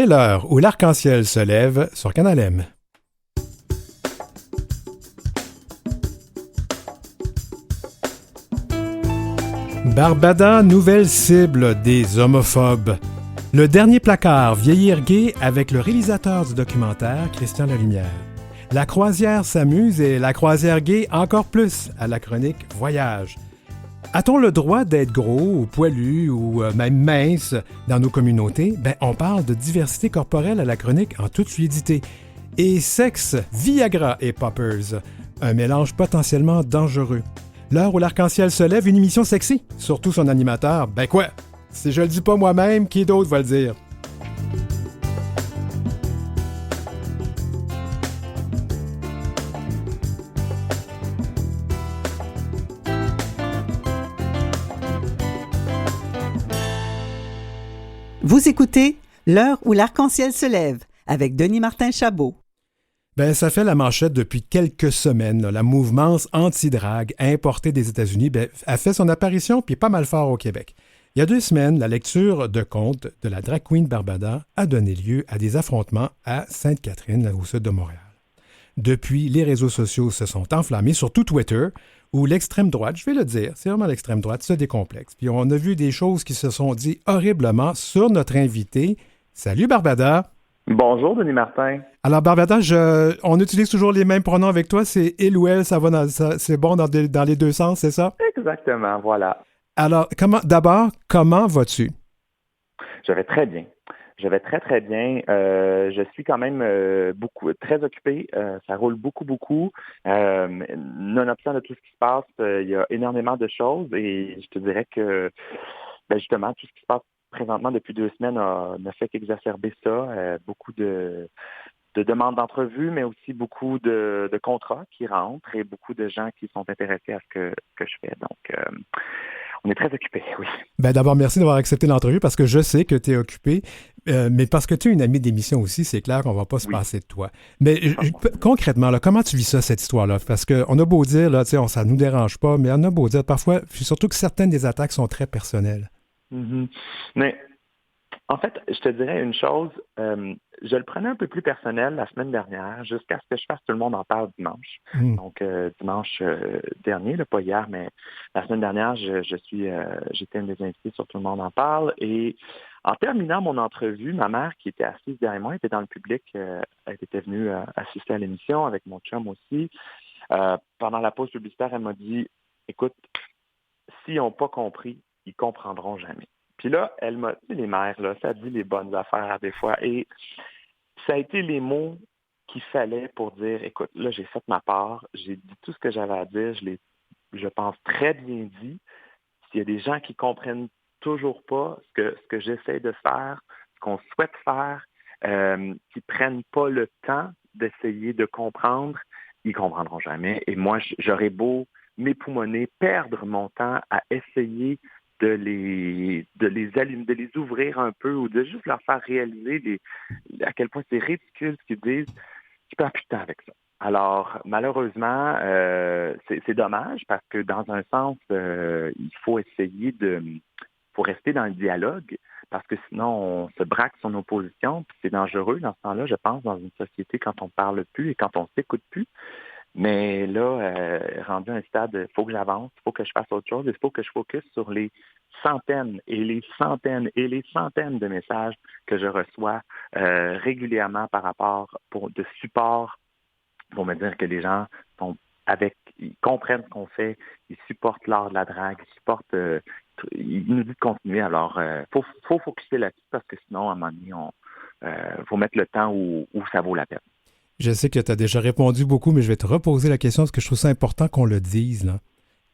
C'est l'heure où l'arc-en-ciel se lève sur Canal M. Barbada, nouvelle cible des homophobes. Le dernier placard, vieillir gay avec le réalisateur du documentaire, Christian Lalumière. La croisière s'amuse et la croisière gay encore plus à la chronique Voyage. A-t-on le droit d'être gros ou poilu ou même mince dans nos communautés? On parle de diversité corporelle à la chronique en toute fluidité. Et sexe, Viagra et Poppers, un mélange potentiellement dangereux. L'heure où l'arc-en-ciel se lève, une émission sexy, surtout son animateur. Quoi? Si je le dis pas moi-même, qui d'autre va le dire? Vous écoutez L'heure où l'arc-en-ciel se lève avec Denis Martin Chabot. Ça fait la manchette depuis quelques semaines. La mouvance anti-drague importée des États-Unis a fait son apparition puis pas mal fort au Québec. Il y a 2 semaines, la lecture de contes de la drag queen Barbada a donné lieu à des affrontements à Sainte-Catherine, au sud de Montréal. Depuis, les réseaux sociaux se sont enflammés, surtout Twitter, où l'extrême droite, je vais le dire, c'est vraiment l'extrême droite, se décomplexe. Puis on a vu des choses qui se sont dites horriblement sur notre invité. Salut Barbada! Bonjour Denis Martin. Alors Barbada, on utilise toujours les mêmes pronoms avec toi, c'est il ou elle, c'est bon dans les deux sens, c'est ça? Exactement, voilà. Alors, comment vas-tu? Je vais très bien. Je vais très, très bien. Je suis quand même très occupé. Ça roule beaucoup. Nonobstant de tout ce qui se passe, il y a énormément de choses et je te dirais que, justement, tout ce qui se passe présentement depuis 2 semaines ne fait qu'exacerber ça. Beaucoup de demandes d'entrevue, mais aussi beaucoup de contrats qui rentrent et beaucoup de gens qui sont intéressés à ce que je fais. Donc, on est très occupés, oui. D'abord, merci d'avoir accepté l'entrevue parce que je sais que tu es occupé, mais parce que tu es une amie d'émission aussi, c'est clair qu'on ne va pas se passer de toi. Mais concrètement, là, comment tu vis ça, cette histoire-là? Parce qu'on a beau dire, là, ça ne nous dérange pas, mais on a beau dire parfois, surtout que certaines des attaques sont très personnelles. Mm-hmm. Mais en fait, je te dirais une chose, je le prenais un peu plus personnel la semaine dernière, jusqu'à ce que je fasse Tout le monde en parle dimanche. Donc, dimanche dernier, là, pas hier, mais la semaine dernière, j'étais une des invités sur Tout le monde en parle. Et en terminant mon entrevue, ma mère, qui était assise derrière moi, était dans le public, elle était venue assister à l'émission avec mon chum aussi. Pendant la pause publicitaire, elle m'a dit, écoute, s'ils n'ont pas compris, ils comprendront jamais. Puis là, elle m'a dit, les mères, là, ça dit les bonnes affaires des fois. Et ça a été les mots qu'il fallait pour dire, écoute, là, j'ai fait ma part, j'ai dit tout ce que j'avais à dire, je pense, très bien dit. S'il y a des gens qui comprennent toujours pas ce que j'essaie de faire, ce qu'on souhaite faire, qui prennent pas le temps d'essayer de comprendre, ils comprendront jamais. Et moi, j'aurais beau m'époumoner, perdre mon temps à essayer de les allumer, de les ouvrir un peu ou de juste leur faire réaliser à quel point c'est ridicule ce qu'ils disent. Je perds plus de temps avec ça. Alors, malheureusement, c'est dommage parce que dans un sens, il faut essayer faut rester dans le dialogue parce que sinon, on se braque sur nos positions puis c'est dangereux dans ce temps-là, je pense, dans une société quand on parle plus et quand on s'écoute plus. Mais là, rendu à un stade, il faut que j'avance, il faut que je fasse autre chose, il faut que je focus sur les centaines et les centaines et les centaines de messages que je reçois régulièrement par rapport de support pour me dire que les gens ils comprennent ce qu'on fait, ils supportent l'art de la drague, ils nous disent de continuer. Alors, faut focuser là-dessus parce que sinon, à un moment donné, faut mettre le temps où ça vaut la peine. Je sais que tu as déjà répondu beaucoup, mais je vais te reposer la question parce que je trouve ça important qu'on le dise, là.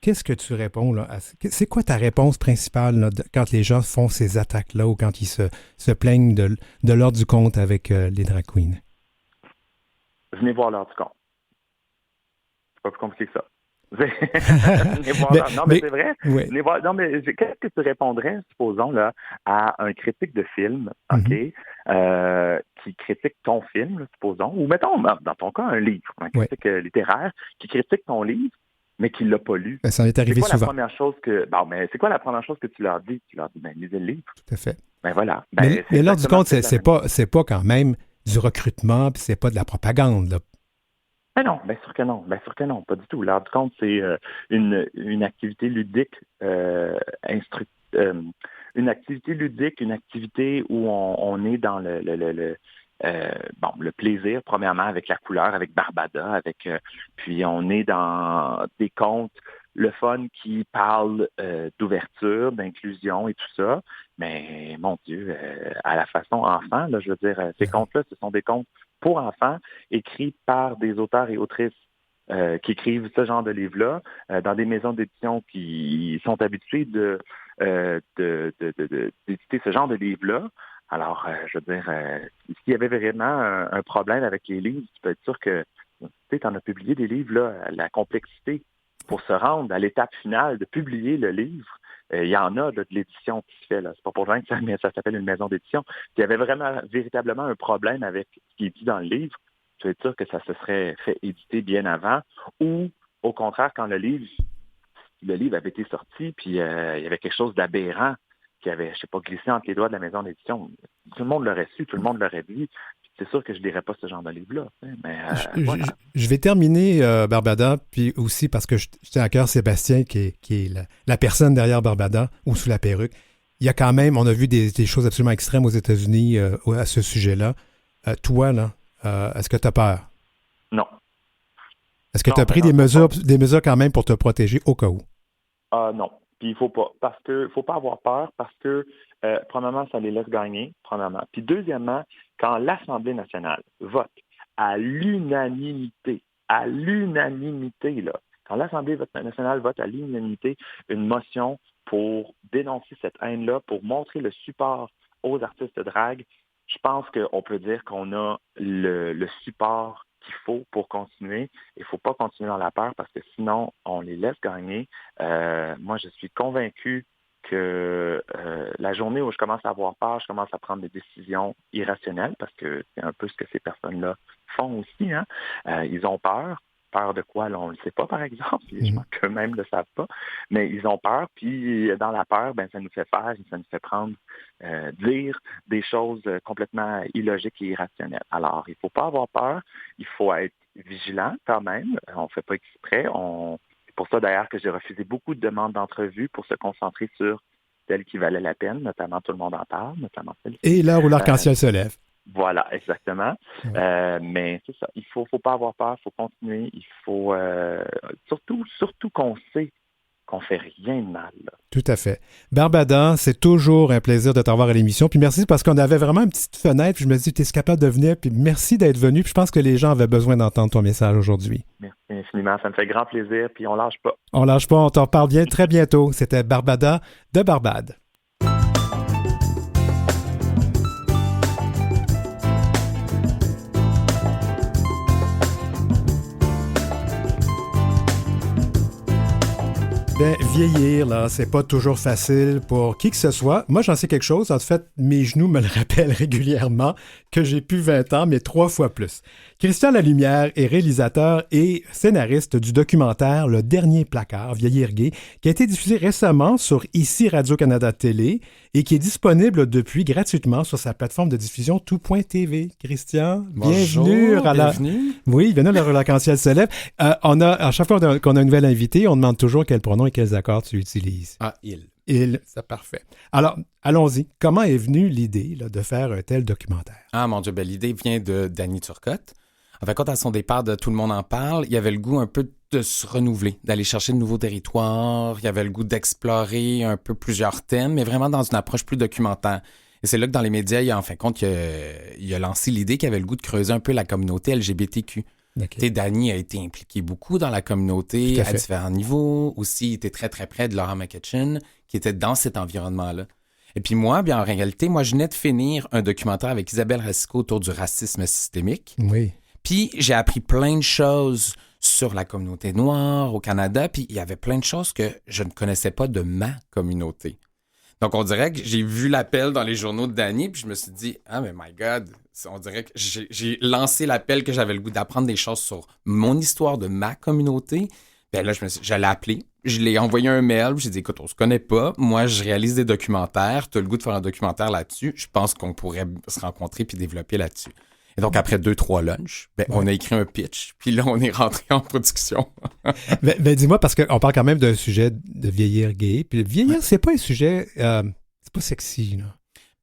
Qu'est-ce que tu réponds, là? C'est quoi ta réponse principale là, quand les gens font ces attaques-là ou quand ils se plaignent de l'ordre du compte avec les drag queens? Venez voir l'heure du compte. C'est pas plus compliqué que ça. Non, mais c'est vrai. Oui. Non, mais qu'est-ce que tu répondrais, supposons, là, à un critique de film, OK, qui critique ton film, là, supposons, ou mettons, dans ton cas, un livre, un critique littéraire, qui critique ton livre, mais qui ne l'a pas lu. Ben, ça m'est arrivé c'est quoi souvent. La première chose que, mais c'est quoi la première chose que tu leur dis? Tu leur dis, lisez le livre. Tout à fait. Ben voilà. Mais l'heure du compte, c'est pas quand même du recrutement, puis c'est pas de la propagande, là. Ben non, bien sûr que non. Bien sûr que non, pas du tout. L'heure du compte, c'est une activité ludique, une activité ludique, une activité où on est dans le plaisir, premièrement, avec la couleur, avec Barbada, puis on est dans des contes, le fun qui parle d'ouverture, d'inclusion et tout ça. Mais mon Dieu, à la façon enfant, là, je veux dire, ces contes-là, ce sont des contes pour enfants, écrits par des auteurs et autrices qui écrivent ce genre de livres-là, dans des maisons d'édition qui sont habituées d'éditer ce genre de livres-là. Alors, je veux dire, s'il y avait vraiment un problème avec les livres, tu peux être sûr que tu en as publié des livres, là, la complexité pour se rendre à l'étape finale de publier le livre. Il y en a là, de l'édition qui se fait. Là. C'est pas pour rien que ça s'appelle une maison d'édition. Il y avait véritablement un problème avec ce qui est dit dans le livre. Tu peux être sûr que ça se serait fait éditer bien avant, ou au contraire, quand le livre avait été sorti, puis il y avait quelque chose d'aberrant qui avait, je sais pas, glissé entre les doigts de la maison d'édition. Tout le monde l'aurait su, tout le monde l'aurait dit. C'est sûr que je ne lirais pas ce genre de livre-là. Mais, voilà. Je vais terminer, Barbada, puis aussi parce que je tiens à cœur Sébastien, qui est la personne derrière Barbada, ou sous la perruque. Il y a quand même, on a vu des choses absolument extrêmes aux États-Unis à ce sujet-là. Toi, là, est-ce que tu as peur? Non. Est-ce que tu as pris des mesures quand même pour te protéger au cas où? Non. Puis il faut pas. Parce que faut pas avoir peur parce que, premièrement, ça les laisse gagner, premièrement. Puis deuxièmement, quand l'Assemblée nationale vote à l'unanimité, là, quand l'Assemblée nationale vote à l'unanimité une motion pour dénoncer cette haine-là, pour montrer le support aux artistes de drague, je pense qu'on peut dire qu'on a le support qu'il faut pour continuer. Il ne faut pas continuer dans la peur parce que sinon, on les laisse gagner. Moi, je suis convaincu que la journée où je commence à avoir peur, je commence à prendre des décisions irrationnelles parce que c'est un peu ce que ces personnes-là font aussi. Hein? Ils ont peur. Peur de quoi, là, on ne le sait pas, par exemple. Je pense qu'eux-mêmes ne le savent pas. Mais ils ont peur, puis dans la peur, ça nous fait faire, ça nous fait dire des choses complètement illogiques et irrationnelles. Alors, il ne faut pas avoir peur. Il faut être vigilant quand même. On ne fait pas exprès. C'est pour ça, d'ailleurs, que j'ai refusé beaucoup de demandes d'entrevues pour se concentrer sur celles qui valaient la peine, notamment Tout le monde en parle, notamment celle-ci. Et l'heure où l'arc-en-ciel se lève. Voilà, exactement. Ouais. Mais c'est ça, il faut pas avoir peur, il faut continuer, il faut surtout qu'on sait qu'on fait rien de mal. Là. Tout à fait. Barbada, c'est toujours un plaisir de t'avoir à l'émission. Puis merci parce qu'on avait vraiment une petite fenêtre. Puis je me dis, tu es capable de venir. Puis merci d'être venu. Puis je pense que les gens avaient besoin d'entendre ton message aujourd'hui. Merci infiniment. Ça me fait grand plaisir. Puis on lâche pas. On lâche pas. On t'en reparle bien très bientôt. C'était Barbada de Barbade. Bien, vieillir, là, c'est pas toujours facile pour qui que ce soit. Moi, j'en sais quelque chose. En fait, mes genoux me le rappellent régulièrement que j'ai plus 20 ans, mais 3 fois plus. Christian Lalumière est réalisateur et scénariste du documentaire Le Dernier Placard, Vieillir gai, qui a été diffusé récemment sur ICI Radio-Canada Télé et qui est disponible depuis gratuitement sur sa plateforme de diffusion tout.tv. Christian, bienvenue. Bienvenue. Oui, bienvenue à l'arc-en-ciel se lève. À chaque fois qu'on a un nouvel invité, on demande toujours quel pronom et quels accords tu utilises. Ah, il. Il, c'est parfait. Alors, allons-y. Comment est venue l'idée là, de faire un tel documentaire? Ah, mon Dieu, l'idée vient de Danny Turcotte. En fait, quand à son départ de Tout le monde en parle, il y avait le goût un peu de se renouveler, d'aller chercher de nouveaux territoires. Il y avait le goût d'explorer un peu plusieurs thèmes, mais vraiment dans une approche plus documentaire. Et c'est là que dans les médias, il a lancé l'idée qu'il avait le goût de creuser un peu la communauté LGBTQ. Okay. Danny a été impliqué beaucoup dans la communauté à différents niveaux. Aussi, il était très, très près de Laura McKitchen, qui était dans cet environnement-là. Et puis moi, bien en réalité, je venais de finir un documentaire avec Isabelle Racicot autour du racisme systémique. Oui. Puis j'ai appris plein de choses sur la communauté noire au Canada, puis il y avait plein de choses que je ne connaissais pas de ma communauté. Donc, on dirait que j'ai vu l'appel dans les journaux de Danny, puis je me suis dit, ah, mais my God, on dirait que j'ai lancé l'appel que j'avais le goût d'apprendre des choses sur mon histoire de ma communauté. Puis Ben là, je l'ai appelé, je l'ai envoyé un mail, j'ai dit, écoute, on se connaît pas, moi, je réalise des documentaires, tu as le goût de faire un documentaire là-dessus, je pense qu'on pourrait se rencontrer puis développer là-dessus. Et donc, après 2-3 lunchs, on a écrit un pitch, puis là, on est rentré en production. Dis-moi, parce qu'on parle quand même d'un sujet de vieillir gay, puis vieillir, c'est pas un sujet, c'est pas sexy, là.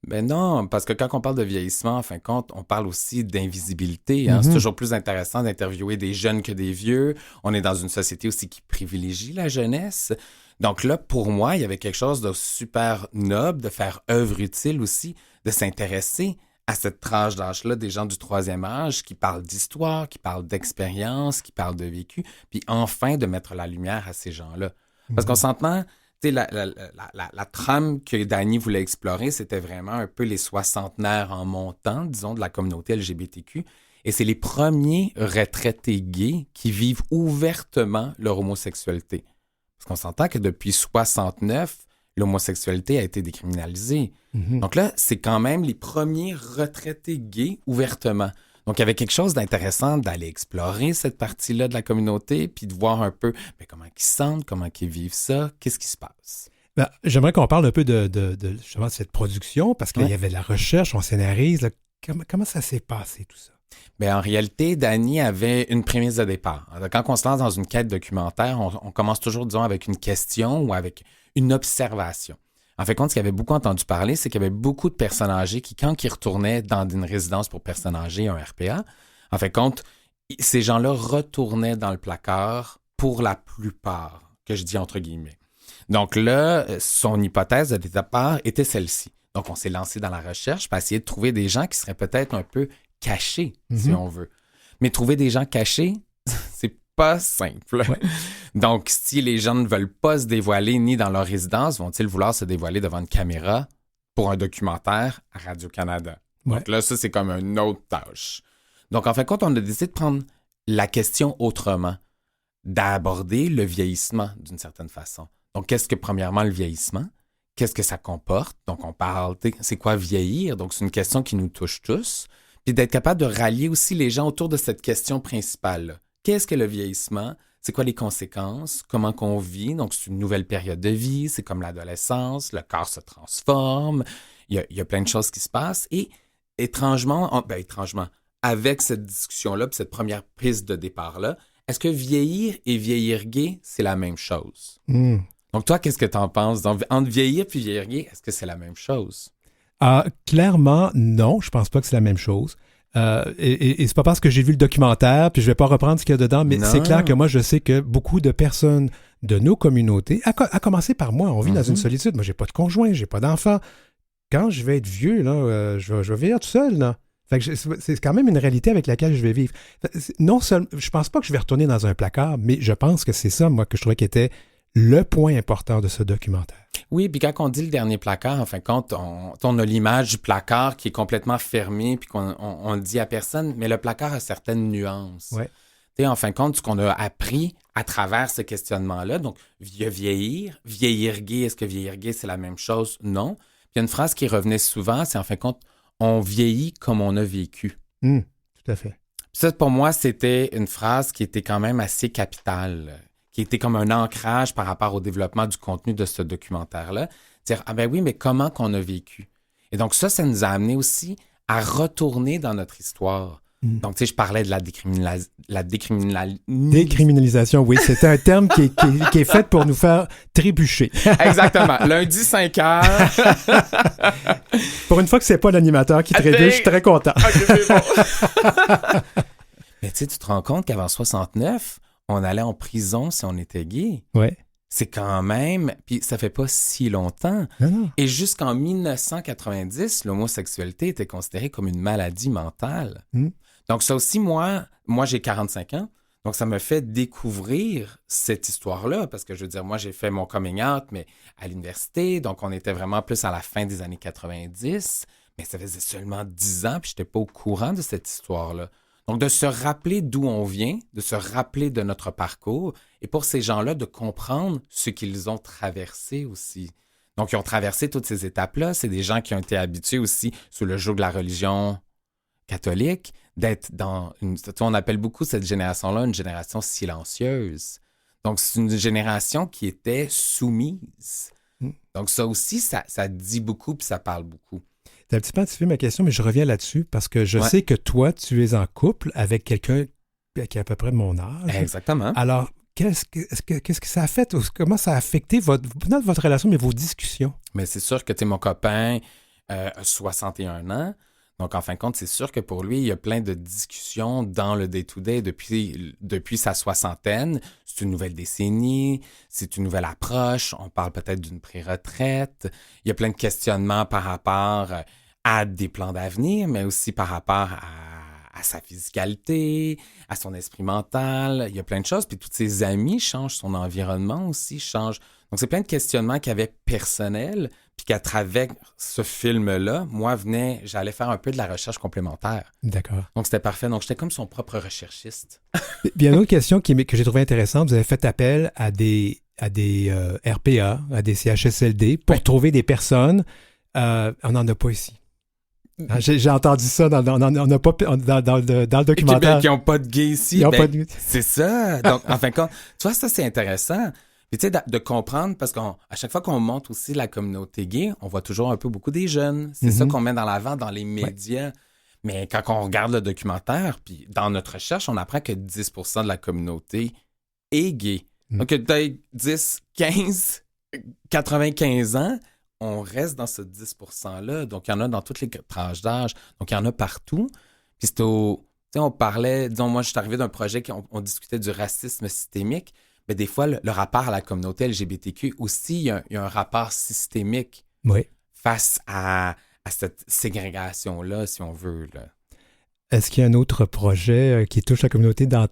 Ben non, parce que quand on parle de vieillissement, en fin de compte, on parle aussi d'invisibilité. Hein? C'est toujours plus intéressant d'interviewer des jeunes que des vieux. On est dans une société aussi qui privilégie la jeunesse. Donc là, pour moi, il y avait quelque chose de super noble, de faire œuvre utile aussi, de s'intéresser à cette tranche d'âge-là des gens du troisième âge qui parlent d'histoire, qui parlent d'expérience, qui parlent de vécu, puis enfin de mettre la lumière à ces gens-là. Parce qu'on s'entend... La trame que Dany voulait explorer, c'était vraiment un peu les soixantenaires en montant, disons, de la communauté LGBTQ. Et c'est les premiers retraités gays qui vivent ouvertement leur homosexualité. Parce qu'on s'entend que depuis 69, l'homosexualité a été décriminalisée. Donc là, c'est quand même les premiers retraités gays ouvertement. Donc, il y avait quelque chose d'intéressant d'aller explorer cette partie-là de la communauté, puis de voir un peu comment ils se sentent, comment ils vivent ça, qu'est-ce qui se passe. Ben, j'aimerais qu'on parle un peu de justement de cette production, parce qu'il y avait de la recherche, on scénarise. Là, comment ça s'est passé, tout ça? Bien, en réalité, Dany avait une prémisse de départ. Quand on se lance dans une quête documentaire, on commence toujours, disons, avec une question ou avec une observation. En fait, ce qu'il avait beaucoup entendu parler, c'est qu'il y avait beaucoup de personnes âgées qui, quand ils retournaient dans une résidence pour personnes âgées, un RPA, en fait, ces gens-là retournaient dans le placard pour la plupart, que je dis entre guillemets. Donc là, son hypothèse de départ était celle-ci. Donc, on s'est lancé dans la recherche pour essayer de trouver des gens qui seraient peut-être un peu cachés, si on veut. Mais trouver des gens cachés, c'est pas simple. Ouais. Donc, si les gens ne veulent pas se dévoiler ni dans leur résidence, vont-ils vouloir se dévoiler devant une caméra pour un documentaire à Radio-Canada? Ouais. Donc là, ça, c'est comme une autre tâche. Donc, en fait, quand on a décidé de prendre la question autrement, d'aborder le vieillissement d'une certaine façon. Donc, qu'est-ce que, premièrement, le vieillissement? Qu'est-ce que ça comporte? Donc, on parle, c'est quoi vieillir? Donc, c'est une question qui nous touche tous. Puis d'être capable de rallier aussi les gens autour de cette question principale. Qu'est-ce que le vieillissement? C'est quoi les conséquences? Comment qu'on vit? Donc, c'est une nouvelle période de vie. C'est comme l'adolescence. Le corps se transforme. Il y a plein de choses qui se passent. Et étrangement, avec cette discussion-là, puis cette première piste de départ-là, est-ce que vieillir et vieillir gay, c'est la même chose? Donc, toi, qu'est-ce que tu en penses? Donc, entre vieillir puis vieillir gay, est-ce que c'est la même chose? Clairement, non. Je pense pas que c'est la même chose. Et c'est pas parce que j'ai vu le documentaire, puis je vais pas reprendre ce qu'il y a dedans, mais c'est clair que moi, je sais que beaucoup de personnes de nos communautés, à commencer par moi, on vit dans une solitude. Moi, j'ai pas de conjoint, j'ai pas d'enfant. Quand je vais être vieux, là, je vais vivre tout seul, là. Fait que c'est quand même une réalité avec laquelle je vais vivre. Non seulement, je pense pas que je vais retourner dans un placard, mais je pense que c'est ça, moi, que je trouvais qui était le point important de ce documentaire. Oui, puis quand on dit le dernier placard, en fin de compte, on a l'image du placard qui est complètement fermé, puis qu'on le dit à personne, mais le placard a certaines nuances. Ouais. Tu sais, en fin de compte, ce qu'on a appris à travers ce questionnement-là, donc vieillir gay, est-ce que vieillir gay, c'est la même chose? Non. Puis il y a une phrase qui revenait souvent, c'est en fin de compte, on vieillit comme on a vécu. Tout à fait. Ça, pour moi, c'était une phrase qui était quand même assez capitale, qui était comme un ancrage par rapport au développement du contenu de ce documentaire-là. Dire, oui, mais comment qu'on a vécu? Et donc ça nous a amené aussi à retourner dans notre histoire. Donc, tu sais, je parlais de la décriminalisation, oui, c'est un terme qui est fait pour nous faire trébucher. Exactement. Lundi, 5 heures. Pour une fois que c'est pas l'animateur qui trébuche, je suis très content. OK, c'est bon. Mais tu sais, tu te rends compte qu'avant 69, on allait en prison si on était gay. Ouais. C'est quand même... Puis ça fait pas si longtemps. Non. Et jusqu'en 1990, l'homosexualité était considérée comme une maladie mentale. Donc ça aussi, moi j'ai 45 ans, donc ça me fait découvrir cette histoire-là, parce que je veux dire, moi j'ai fait mon coming out, mais à l'université, donc on était vraiment plus à la fin des années 90, mais ça faisait seulement 10 ans, puis je n'étais pas au courant de cette histoire-là. Donc de se rappeler d'où on vient, de se rappeler de notre parcours, et pour ces gens-là, de comprendre ce qu'ils ont traversé aussi. Donc ils ont traversé toutes ces étapes-là, c'est des gens qui ont été habitués aussi sous le joug de la religion catholique, d'être dans une... On appelle beaucoup cette génération-là une génération silencieuse. Donc, c'est une génération qui était soumise. Donc, ça aussi, ça dit beaucoup puis ça parle beaucoup. Tu as un petit peu anticipé ma question, mais je reviens là-dessus parce que je sais que toi, tu es en couple avec quelqu'un qui a à peu près mon âge. Exactement. Alors, qu'est-ce que ça a fait? Comment ça a affecté not votre relation, mais vos discussions? Mais c'est sûr que mon copain a 61 ans. Donc, en fin de compte, c'est sûr que pour lui, il y a plein de discussions dans le day-to-day depuis sa soixantaine. C'est une nouvelle décennie, c'est une nouvelle approche. On parle peut-être d'une pré-retraite. Il y a plein de questionnements par rapport à des plans d'avenir, mais aussi par rapport à sa physicalité, à son esprit mental. Il y a plein de choses. Puis tous ses amis changent, son environnement aussi change. Donc, c'est plein de questionnements qu'il y avait personnels, puis qu'à travers ce film-là, moi, j'allais faire un peu de la recherche complémentaire. D'accord. Donc, c'était parfait. Donc, j'étais comme son propre recherchiste. Bien, une autre question que j'ai trouvée intéressante, vous avez fait appel à des RPA, à des CHSLD, pour trouver des personnes. On n'en a pas ici. J'ai entendu ça dans le documentaire. Qui n'ont pas de gays ici. Ils ont pas de... C'est ça. Donc, en fin de compte, tu vois, ça, c'est intéressant. Puis, tu sais, de comprendre, parce qu'à chaque fois qu'on montre aussi la communauté gay, on voit toujours un peu beaucoup des jeunes. C'est ça qu'on met dans l'avant dans les médias. Ouais. Mais quand on regarde le documentaire, puis dans notre recherche, on apprend que 10% de la communauté est gay. Donc, peut-être 10, 15, 95 ans, on reste dans ce 10%-là. Donc, il y en a dans toutes les tranches d'âge. Donc, il y en a partout. Puis, tu sais, on parlait, disons, moi, je suis arrivé d'un projet on discutait du racisme systémique. Mais des fois, le rapport à la communauté LGBTQ aussi, il y a un rapport systémique face à cette ségrégation-là, si on veut. Là. Est-ce qu'il y a un autre projet qui touche la communauté dans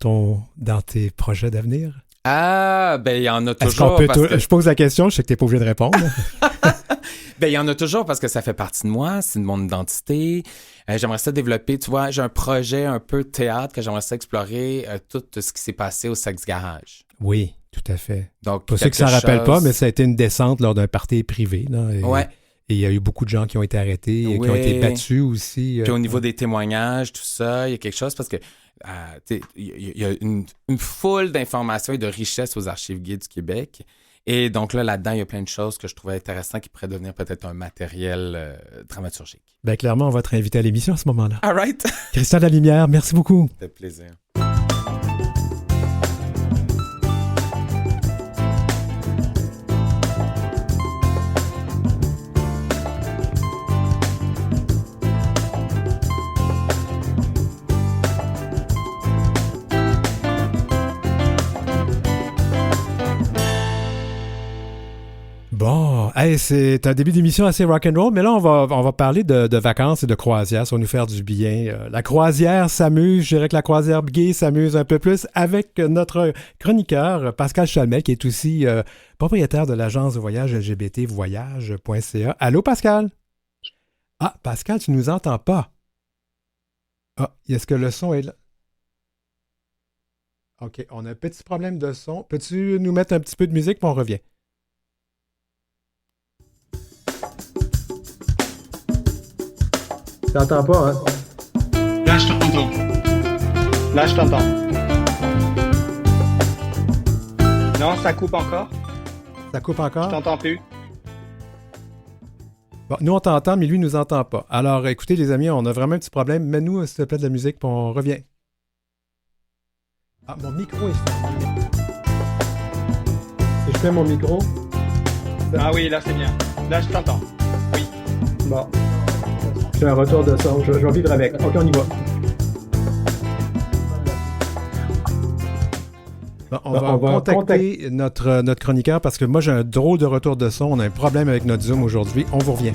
tes projets d'avenir? Ah, ben il y en a toujours. Je pose la question, je sais que tu n'es pas obligé de répondre. Ben il y en a toujours parce que ça fait partie de moi, c'est de mon identité. J'aimerais ça développer, tu vois, j'ai un projet un peu théâtre que j'aimerais ça explorer tout ce qui s'est passé au Sex Garage. Oui, tout à fait. Donc, pour ceux qui ne s'en rappellent pas, mais ça a été une descente lors d'un party privé. Là, et il y a eu beaucoup de gens qui ont été arrêtés et qui ont été battus aussi. Puis au niveau des témoignages, tout ça, il y a quelque chose parce que il y a une foule d'informations et de richesses aux archives gays du Québec. Et donc là-dedans, il y a plein de choses que je trouvais intéressantes qui pourraient devenir peut-être un matériel dramaturgique. Bien, clairement, on va te réinviter à l'émission à ce moment-là. All right. Christian Lalumière, merci beaucoup. C'était plaisir. Bon, hey, c'est un début d'émission assez rock'n'roll, mais là, on va parler de vacances et de croisières. Ça va nous faire du bien. La croisière s'amuse, je dirais que la croisière gay s'amuse un peu plus avec notre chroniqueur, Pascal Chalmel, qui est aussi propriétaire de l'agence de voyage LGBT voyage.ca. Allô, Pascal? Ah, Pascal, tu ne nous entends pas. Ah, est-ce que le son est là? OK, on a un petit problème de son. Peux-tu nous mettre un petit peu de musique, puis on revient? Tu n'entends pas, hein? Là, je t'entends. Là, je t'entends. Non, ça coupe encore. Ça coupe encore? Je t'entends plus. Bon, nous, on t'entend, mais lui, ne nous entend pas. Alors, écoutez, les amis, on a vraiment un petit problème. Mets-nous, s'il te plaît, de la musique, puis on revient. Ah, mon micro est fermé. Si je fais mon micro... Ah oui, là, c'est bien. Là, je t'entends. Oui. Bon. C'est un retour de son. Je vais vivre avec. OK, on y va. Bon, on va contacter notre chroniqueur parce que moi, j'ai un drôle de retour de son. On a un problème avec notre Zoom aujourd'hui. On vous revient.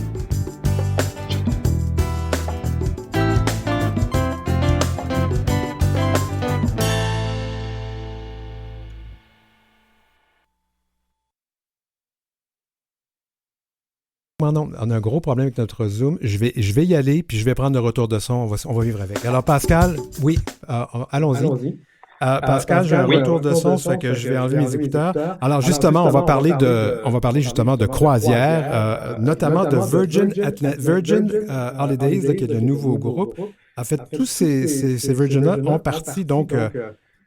Non, on a un gros problème avec notre Zoom. Je vais y aller, puis je vais prendre le retour de son. On va vivre avec. Alors, Pascal, oui, allons-y. Pascal, j'ai un retour de son, ça fait que je vais enlever mes écouteurs. Alors, justement, on va parler justement de croisière, notamment de Virgin Holidays, qui est le nouveau groupe. En fait, tous ces Virgin-là ont parti, donc,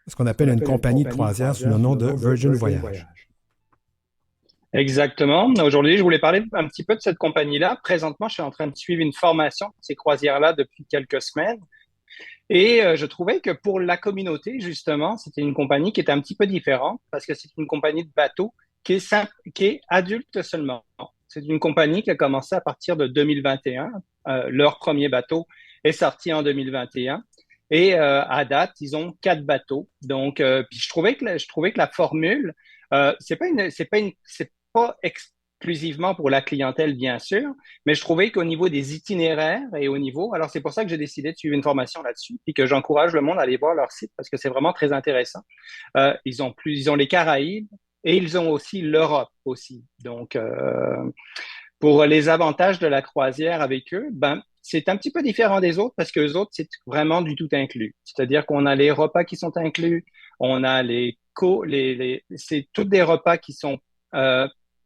ce qu'on appelle une compagnie de croisière sous le nom de Virgin Voyage. Exactement. Aujourd'hui, je voulais parler un petit peu de cette compagnie-là. Présentement, je suis en train de suivre une formation de ces croisières-là depuis quelques semaines. Et je trouvais que pour la communauté, justement, c'était une compagnie qui était un petit peu différente parce que c'est une compagnie de bateaux qui est adulte seulement. C'est une compagnie qui a commencé à partir de 2021. Leur premier bateau est sorti en 2021. Et à date, ils ont 4 bateaux. Donc, puis je trouvais que la formule, c'est pas exclusivement pour la clientèle, bien sûr, mais je trouvais qu'au niveau des itinéraires et au niveau, alors c'est pour ça que j'ai décidé de suivre une formation là-dessus, puis que j'encourage le monde à aller voir leur site parce que c'est vraiment très intéressant. Ils ont les Caraïbes et ils ont aussi l'Europe aussi. Donc, pour les avantages de la croisière avec eux, ben c'est un petit peu différent des autres parce que les autres, c'est vraiment du tout inclus. C'est-à-dire qu'on a les repas qui sont inclus, on a c'est tous des repas qui sont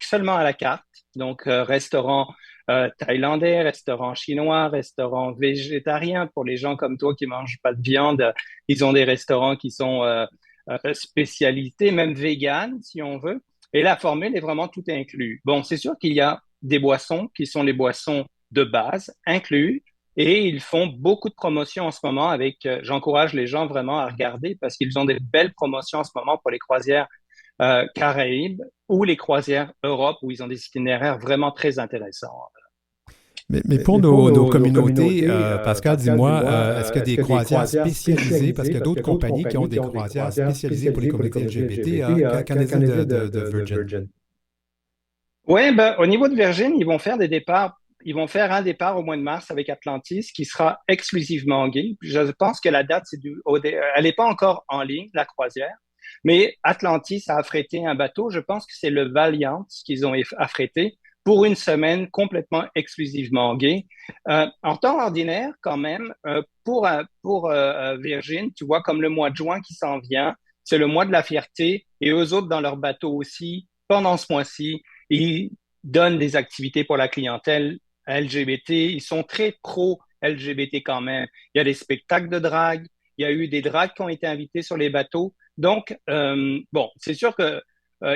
seulement à la carte. Donc, restaurant thaïlandais, restaurant chinois, restaurant végétarien. Pour les gens comme toi qui mangent pas de viande, ils ont des restaurants qui sont spécialités, même vegan, si on veut. Et la formule est vraiment tout inclus. Bon, c'est sûr qu'il y a des boissons qui sont les boissons de base inclus. Et ils font beaucoup de promotions en ce moment avec, j'encourage les gens vraiment à regarder parce qu'ils ont des belles promotions en ce moment pour les croisières Caraïbes ou les croisières Europe où ils ont des itinéraires vraiment très intéressants. Mais pour nos communautés, Pascal, dis-moi, est-ce qu'il y a des croisières spécialisées? Parce qu'il y a d'autres compagnies qui ont des croisières spécialisées pour les communautés LGBT. Qu'en est-il de Virgin? Oui, ben, au niveau de Virgin, ils vont faire des départs. Ils vont faire un départ au mois de mars avec Atlantis qui sera exclusivement gay. Je pense que la date, elle n'est pas encore en ligne, la croisière. Mais Atlantis a affrété un bateau, je pense que c'est le Valiant qu'ils ont affrété pour une semaine complètement exclusivement gay. En temps ordinaire, quand même, pour Virgin, tu vois, comme le mois de juin qui s'en vient, c'est le mois de la fierté et eux autres dans leur bateau aussi, pendant ce mois-ci, ils donnent des activités pour la clientèle LGBT. Ils sont très pro-LGBT quand même. Il y a des spectacles de drague, il y a eu des dragues qui ont été invités sur les bateaux. Donc, bon, c'est sûr que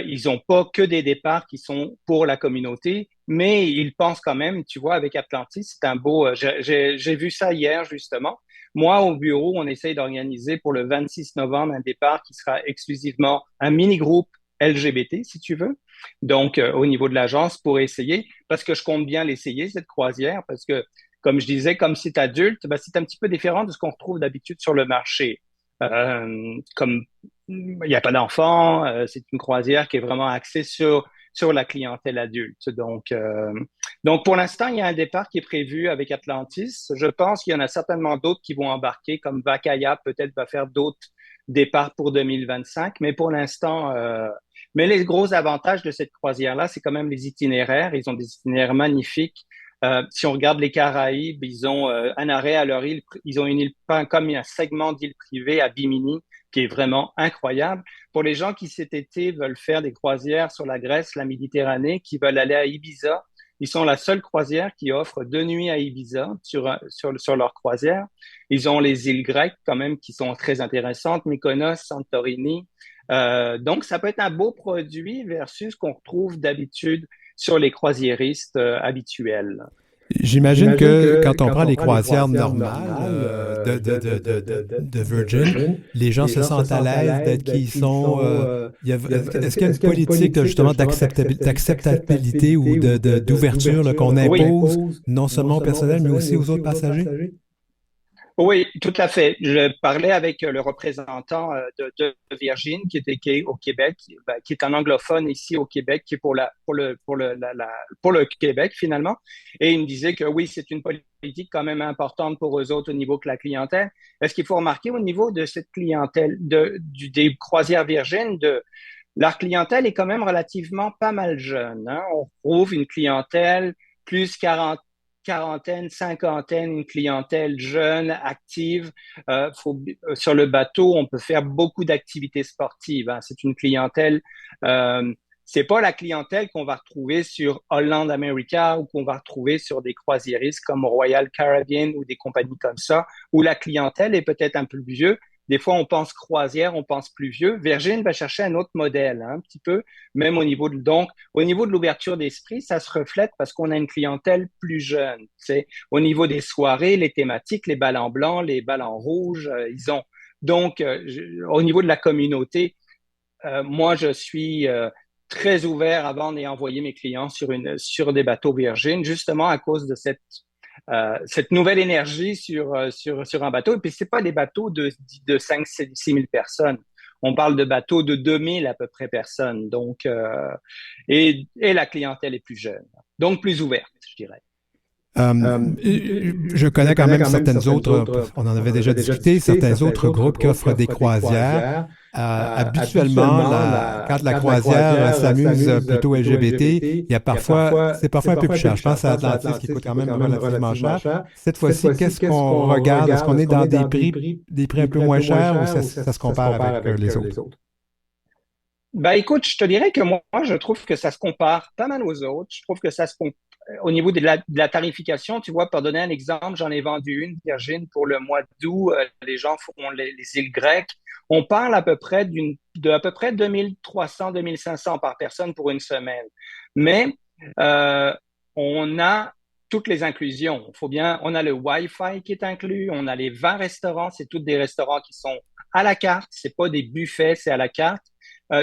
ils n'ont pas que des départs qui sont pour la communauté, mais ils pensent quand même, tu vois, avec Atlantis, c'est un beau... j'ai vu ça hier, justement. Moi, au bureau, on essaye d'organiser pour le 26 novembre un départ qui sera exclusivement un mini-groupe LGBT, si tu veux. Donc, au niveau de l'agence, pour essayer, parce que je compte bien l'essayer, cette croisière, parce que, comme je disais, comme c'est adulte, ben, c'est un petit peu différent de ce qu'on retrouve d'habitude sur le marché. Comme il n'y a pas d'enfants, c'est une croisière qui est vraiment axée sur la clientèle adulte. Donc pour l'instant, il y a un départ qui est prévu avec Atlantis. Je pense qu'il y en a certainement d'autres qui vont embarquer, comme Vacaya peut-être va faire d'autres départs pour 2025. Mais pour l'instant, mais les gros avantages de cette croisière-là, c'est quand même les itinéraires. Ils ont des itinéraires magnifiques. Si on regarde les Caraïbes, ils ont un arrêt à leur île. Ils ont une île, comme un segment d'île privée à Bimini, qui est vraiment incroyable. Pour les gens qui cet été veulent faire des croisières sur la Grèce, la Méditerranée, qui veulent aller à Ibiza, ils sont la seule croisière qui offre 2 nuits à Ibiza sur leur croisière. Ils ont les îles grecques quand même qui sont très intéressantes, Mykonos, Santorini. Donc, ça peut être un beau produit versus ce qu'on retrouve d'habitude sur les croisiéristes habituels. J'imagine que quand on prend les croisières normales de Virgin, les gens se sentent à l'aise d'être qui ils sont. Est-ce qu'il y a une politique justement d'acceptabilité ou d'ouverture qu'on impose non seulement au personnel, mais aussi aux autres passagers? Oui, tout à fait. Je parlais avec le représentant de Virgin qui est au Québec, qui est un anglophone ici au Québec, qui est pour le Québec finalement, et il me disait que oui, c'est une politique quand même importante pour eux autres au niveau de la clientèle. Est-ce qu'il faut remarquer au niveau de cette clientèle des croisières Virgin, leur clientèle est quand même relativement pas mal jeune, hein? On trouve une clientèle plus quarantaine, cinquantaine, une clientèle jeune, active. Sur le bateau, on peut faire beaucoup d'activités sportives, hein. C'est une clientèle, c'est pas la clientèle qu'on va retrouver sur Holland America ou qu'on va retrouver sur des croisiéristes comme Royal Caribbean ou des compagnies comme ça, où la clientèle est peut-être un peu plus vieux, Des fois, on pense croisière, on pense plus vieux. Virgin va chercher un autre modèle, un petit peu, même au niveau donc, au niveau de l'ouverture d'esprit, ça se reflète parce qu'on a une clientèle plus jeune. Au niveau des soirées, les thématiques, les balles en blanc, les balles en rouge, ils ont. Donc, au niveau de la communauté, moi, je suis très ouvert à vendre et envoyer mes clients sur des bateaux Virgin, justement à cause de cette nouvelle énergie sur un bateau. Et puis, c'est pas des bateaux de 5 6 000 personnes. On parle de bateaux de 2000 à peu près personnes. Donc, et la clientèle est plus jeune. Donc, plus ouverte, je dirais. Je connais quand même certaines autres, on en avait déjà discuté, certains autres groupes qui offrent des croisières. Habituellement, quand la croisière s'amuse plutôt LGBT, c'est parfois un peu plus cher. Je pense à Atlantis qui coûte quand même relativement cher. Cette fois-ci, qu'est-ce qu'on regarde? Est-ce qu'on est dans des prix un peu moins chers ou ça se compare avec les autres? Ben, écoute, je te dirais que moi, je trouve que ça se compare pas mal aux autres. Je trouve que ça se compare au niveau de la tarification. Tu vois, pour donner un exemple, j'en ai vendu une, Virgin, pour le mois d'août. Les gens font les îles grecques. On parle à peu près de à peu près 2300, 2500 par personne pour une semaine. Mais on a toutes les inclusions. On a le Wi-Fi qui est inclus, on a les 20 restaurants, c'est tous des restaurants qui sont à la carte, c'est pas des buffets, c'est à la carte.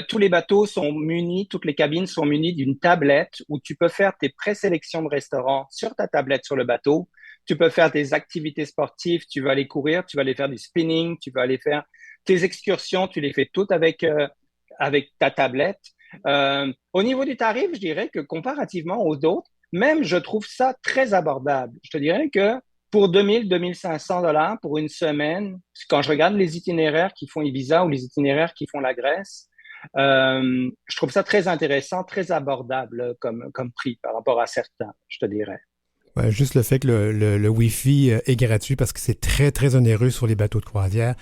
Tous les bateaux sont munis, toutes les cabines sont munies d'une tablette où tu peux faire tes présélections de restaurants sur ta tablette sur le bateau. Tu peux faire tes activités sportives, tu vas aller courir, tu vas aller faire du spinning, tu vas aller faire tes excursions, tu les fais toutes avec ta tablette. Au niveau du tarif, je dirais que comparativement aux autres, même je trouve ça très abordable. Je te dirais que pour 2000, 2500 $ pour une semaine, quand je regarde les itinéraires qui font Ibiza ou les itinéraires qui font la Grèce, je trouve ça très intéressant, très abordable comme prix par rapport à certains, je te dirais. Ouais, juste le fait que le Wi-Fi est gratuit parce que c'est très, très onéreux sur les bateaux de croisière.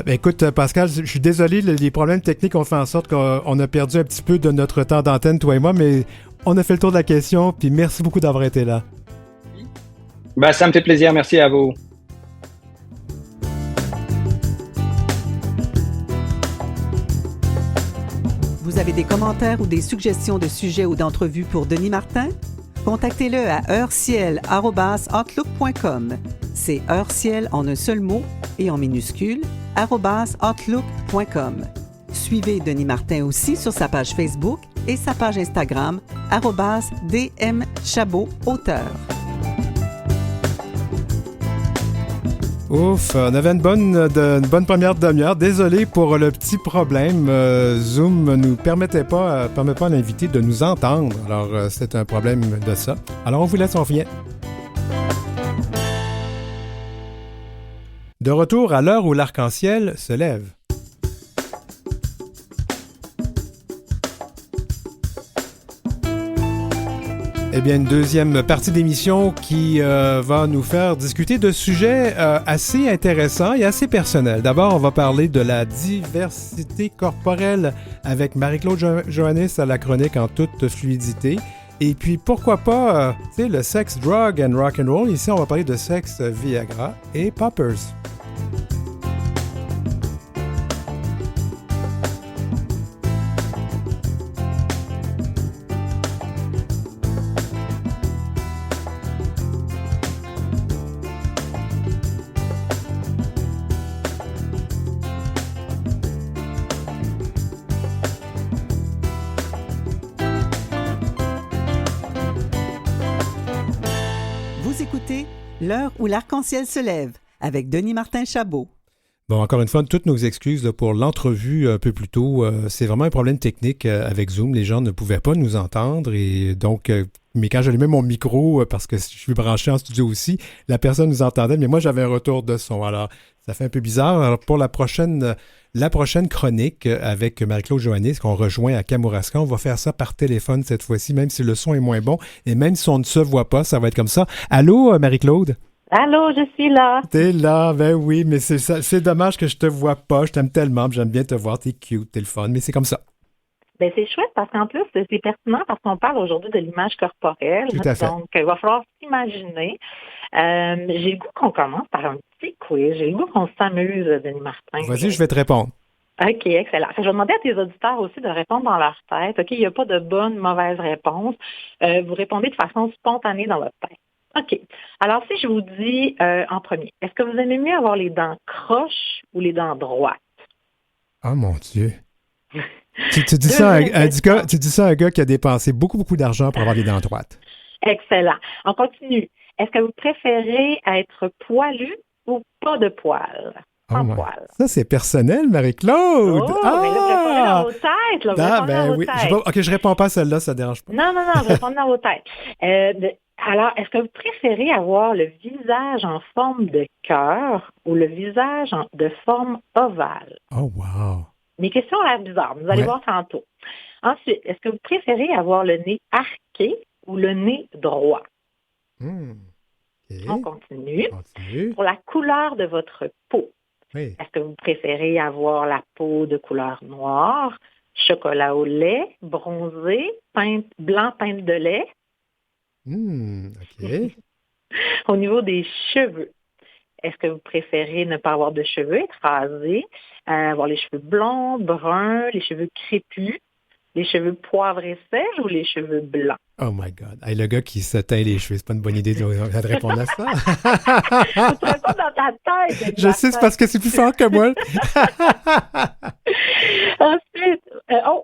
Écoute, Pascal, je suis désolé, les problèmes techniques ont fait en sorte qu'on a perdu un petit peu de notre temps d'antenne, toi et moi, mais on a fait le tour de la question, puis merci beaucoup d'avoir été là. Ben, ça me fait plaisir, merci à vous. Vous avez des commentaires ou des suggestions de sujets ou d'entrevues pour Denis Martin? Contactez-le à heureciel@outlook.com. C'est heureciel en un seul mot et en minuscule @outlook.com. Suivez Denis Martin aussi sur sa page Facebook et sa page Instagram @dmchabot-auteur. Ouf, on avait une bonne première demi-heure. Désolé pour le petit problème. Zoom ne permet pas à l'invité de nous entendre. Alors, c'est un problème de ça. Alors, on vous laisse, on revient. De retour à l'heure où l'arc-en-ciel se lève. Eh bien, une deuxième partie d'émission qui va nous faire discuter de sujets assez intéressants et assez personnels. D'abord, on va parler de la diversité corporelle avec Marie-Claude Joannis à la chronique en toute fluidité. Et puis, pourquoi pas, le sexe, drug and rock and roll. Ici, on va parler de sexe, Viagra et poppers. L'heure où l'arc-en-ciel se lève, avec Denis Martin Chabot. Bon, encore une fois, toutes nos excuses pour l'entrevue un peu plus tôt. C'est vraiment un problème technique avec Zoom. Les gens ne pouvaient pas nous entendre et donc, mais quand j'allumais mon micro, parce que je suis branché en studio aussi, la personne nous entendait, mais moi, j'avais un retour de son. Alors, ça fait un peu bizarre. Alors, pour la prochaine chronique avec Marie-Claude Joannis, qu'on rejoint à Kamouraska, on va faire ça par téléphone cette fois-ci, même si le son est moins bon et même si on ne se voit pas, ça va être comme ça. Allô, Marie-Claude? Allô, je suis là. T'es là, ben oui, mais c'est dommage que je te vois pas. Je t'aime tellement, j'aime bien te voir, t'es cute, t'es le fun, mais c'est comme ça. Ben c'est chouette parce qu'en plus, c'est pertinent parce qu'on parle aujourd'hui de l'image corporelle. Tout à fait. Donc, il va falloir s'imaginer. J'ai le goût qu'on commence par un petit quiz. J'ai le goût qu'on s'amuse, Denis Martin. Vas-y, je vais te répondre. OK, excellent. Je vais demander à tes auditeurs aussi de répondre dans leur tête. OK, il n'y a pas de bonne, mauvaise réponse. Vous répondez de façon spontanée dans votre tête. OK. Alors, si je vous dis en premier, est-ce que vous aimez mieux avoir les dents croches ou les dents droites? Oh mon Dieu. Tu dis ça à un gars qui a dépensé beaucoup, beaucoup d'argent pour avoir les dents droites. Excellent. On continue. Est-ce que vous préférez être poilu ou pas de poils? Sans poils. Ça, c'est personnel, Marie-Claude. Mais là, vous répondez dans vos têtes. Là, vous répondez dans vos têtes. OK, je réponds pas à celle-là, ça ne dérange pas. Non, vous répondez dans vos têtes. Alors, est-ce que vous préférez avoir le visage en forme de cœur ou le visage de forme ovale? Oh, wow. Mes questions ont l'air bizarres. Vous allez voir tantôt. Ensuite, est-ce que vous préférez avoir le nez arqué ou le nez droit? Okay. On continue. Pour la couleur de votre peau, est-ce que vous préférez avoir la peau de couleur noire, chocolat au lait, bronzé, blanc peinte de lait? OK. Au niveau des cheveux, est-ce que vous préférez ne pas avoir de cheveux, être rasé, avoir les cheveux blonds, bruns, les cheveux crépus, les cheveux poivrés sèches ou les cheveux blancs? Oh my God. Hey, le gars qui se teint les cheveux, c'est pas une bonne idée de répondre à ça. Tu réponds dans ta tête. Je sais, c'est parce que c'est plus fort que moi. Ensuite,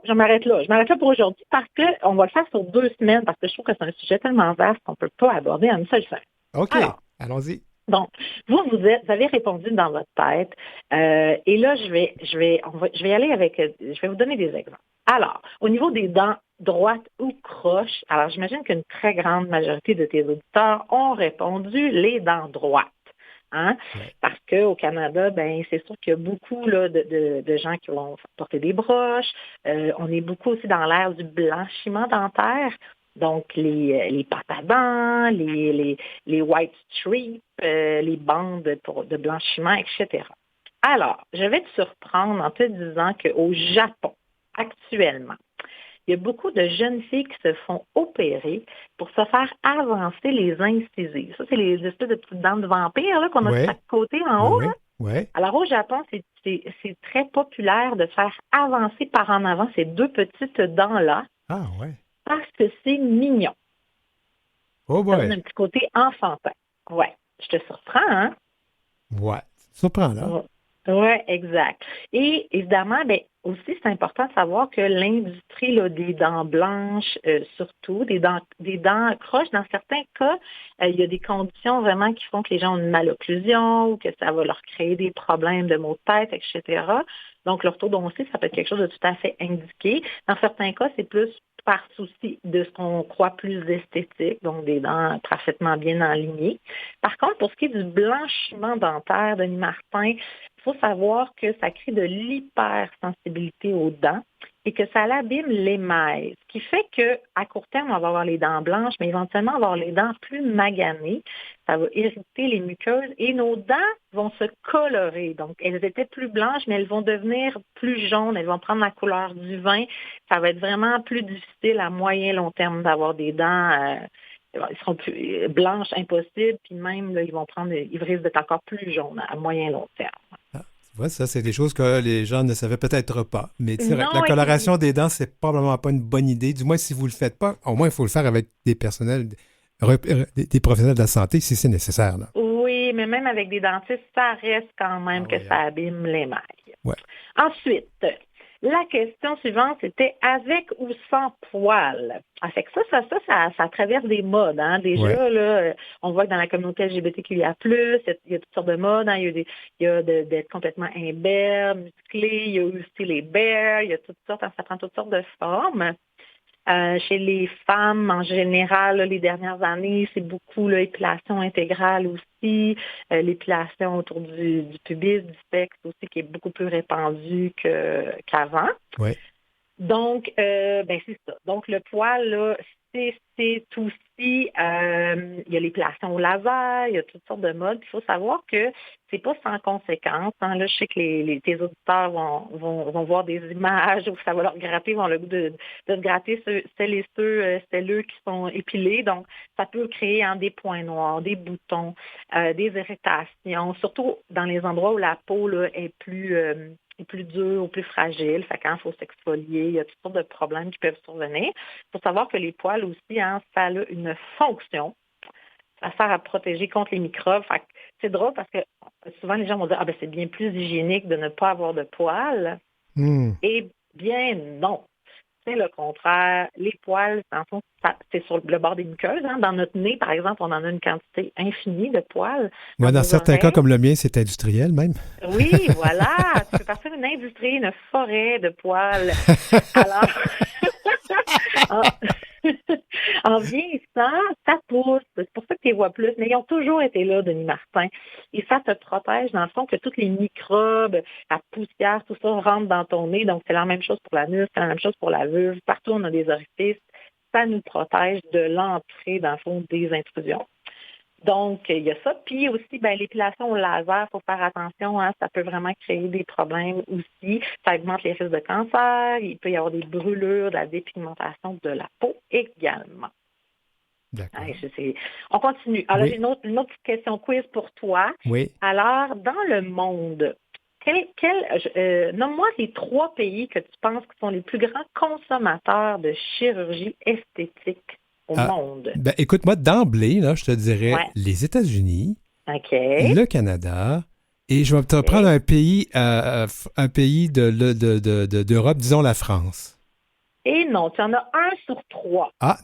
je m'arrête là. Je m'arrête là pour aujourd'hui parce qu'on va le faire sur 2 semaines parce que je trouve que c'est un sujet tellement vaste qu'on ne peut pas aborder en une seule semaine. OK. Allons-y. Donc, vous avez répondu dans votre tête. Et là, je vais aller avec, je vais vous donner des exemples. Alors, au niveau des dents droites ou croches, alors j'imagine qu'une très grande majorité de tes auditeurs ont répondu les dents droites. Hein? Ouais. Parce qu'au Canada, c'est sûr qu'il y a beaucoup là, de gens qui vont porter des broches. On est beaucoup aussi dans l'ère du blanchiment dentaire. Donc, les pâtes à dents, les white strips, les bandes de blanchiment, etc. Alors, je vais te surprendre en te disant qu'au Japon, actuellement, il y a beaucoup de jeunes filles qui se font opérer pour se faire avancer les incisives. Ça, c'est les espèces de petites dents de vampire là, qu'on a de chaque côté en haut. Là. Ouais. Alors, au Japon, c'est très populaire de faire avancer par en avant ces 2 petites dents-là. Ah, ouais. Parce que c'est mignon. Oh, boy. Ça donne un petit côté enfantin. Ouais. Je te surprends, hein? Ouais. Surprends, là. Oui, exact. Et évidemment, aussi, c'est important de savoir que l'industrie là, des dents blanches, surtout, des dents croches, dans certains cas, il y a des conditions vraiment qui font que les gens ont une malocclusion ou que ça va leur créer des problèmes de maux de tête, etc. Donc, l'orthodontie, ça peut être quelque chose de tout à fait indiqué. Dans certains cas, c'est plus par souci de ce qu'on croit plus esthétique, donc des dents parfaitement bien alignées. Par contre, pour ce qui est du blanchiment dentaire, Denis Martin, il faut savoir que ça crée de l'hypersensibilité aux dents et que ça l'abîme l'émail, ce qui fait qu'à court terme, on va avoir les dents blanches, mais éventuellement, on va avoir les dents plus maganées. Ça va irriter les muqueuses et nos dents vont se colorer. Donc, elles étaient plus blanches, mais elles vont devenir plus jaunes. Elles vont prendre la couleur du vin. Ça va être vraiment plus difficile à moyen long terme d'avoir des dents ils seront plus blanches, impossible, puis même, là, ils risquent d'être encore plus jaunes à moyen long terme. Ah, tu vois, ça, c'est des choses que les gens ne savaient peut-être pas. Mais la coloration des dents, c'est probablement pas une bonne idée. Du moins, si vous le faites pas, au moins, il faut le faire avec des professionnels de la santé si c'est nécessaire. Là. Oui, mais même avec des dentistes, ça reste quand même ça abîme l'émail. Ouais. Ensuite, la question suivante, c'était avec ou sans poils. Fait que ça traverse des modes. Hein. Déjà, là, on voit que dans la communauté LGBTQIA+, il y a toutes sortes de modes. Hein. Il y a d'être complètement imberbe, musclé, il y a aussi les bears, il y a toutes sortes, ça prend toutes sortes de formes. Chez les femmes, en général, là, les dernières années, c'est beaucoup l'épilation intégrale aussi, l'épilation autour du pubis, du sexe aussi, qui est beaucoup plus répandue qu'avant. Ouais. Donc, c'est ça. Donc, le poil, là, c'est aussi, il y a l'épilation au laser, il y a toutes sortes de modes. Il faut savoir que c'est pas sans conséquence. Hein. Là, je sais que tes auditeurs vont voir des images où ça va leur gratter, vont avoir le goût de se gratter celles qui sont épilées. Donc, ça peut créer des points noirs, des boutons, des irritations, surtout dans les endroits où la peau là, est plus dure ou plus fragile. Fait quand il faut s'exfolier, il y a toutes sortes de problèmes qui peuvent survenir. Il faut savoir que les poils aussi, ça a une fonction. Ça sert à protéger contre les microbes. Fait que c'est drôle parce que souvent les gens vont dire c'est bien plus hygiénique de ne pas avoir de poils. Eh bien non. C'est le contraire. Les poils, en fond, c'est sur le bord des muqueuses. Hein. Dans notre nez, par exemple, on en a une quantité infinie de poils. Dans certains cas, comme le mien, c'est industriel même. Oui, voilà. Tu peux partir d'une industrie, une forêt de poils. Alors, en vieillissant, ça pousse. C'est pour ça que tu les vois plus. Mais ils ont toujours été là, Denis Martin. Et ça te protège, dans le fond, que tous les microbes, la poussière, tout ça rentre dans ton nez. Donc, c'est la même chose pour la nuque, c'est la même chose pour la vulve. Partout, on a des orifices. Ça nous protège de l'entrée, dans le fond, des intrusions. Donc, il y a ça. Puis aussi, l'épilation au laser, il faut faire attention. Hein, ça peut vraiment créer des problèmes aussi. Ça augmente les risques de cancer. Il peut y avoir des brûlures, de la dépigmentation de la peau également. D'accord. On continue. Alors, Oui. j'ai une autre petite question quiz pour toi. Oui. Alors, dans le monde, nomme-moi les 3 pays que tu penses qui sont les plus grands consommateurs de chirurgie esthétique au monde. Écoute, moi, d'emblée, là, je te dirais Ouais. les États-Unis, OK. le Canada, et je vais te prendre un pays d'Europe, disons la France. Et non, tu en as 1 sur 3. Ah,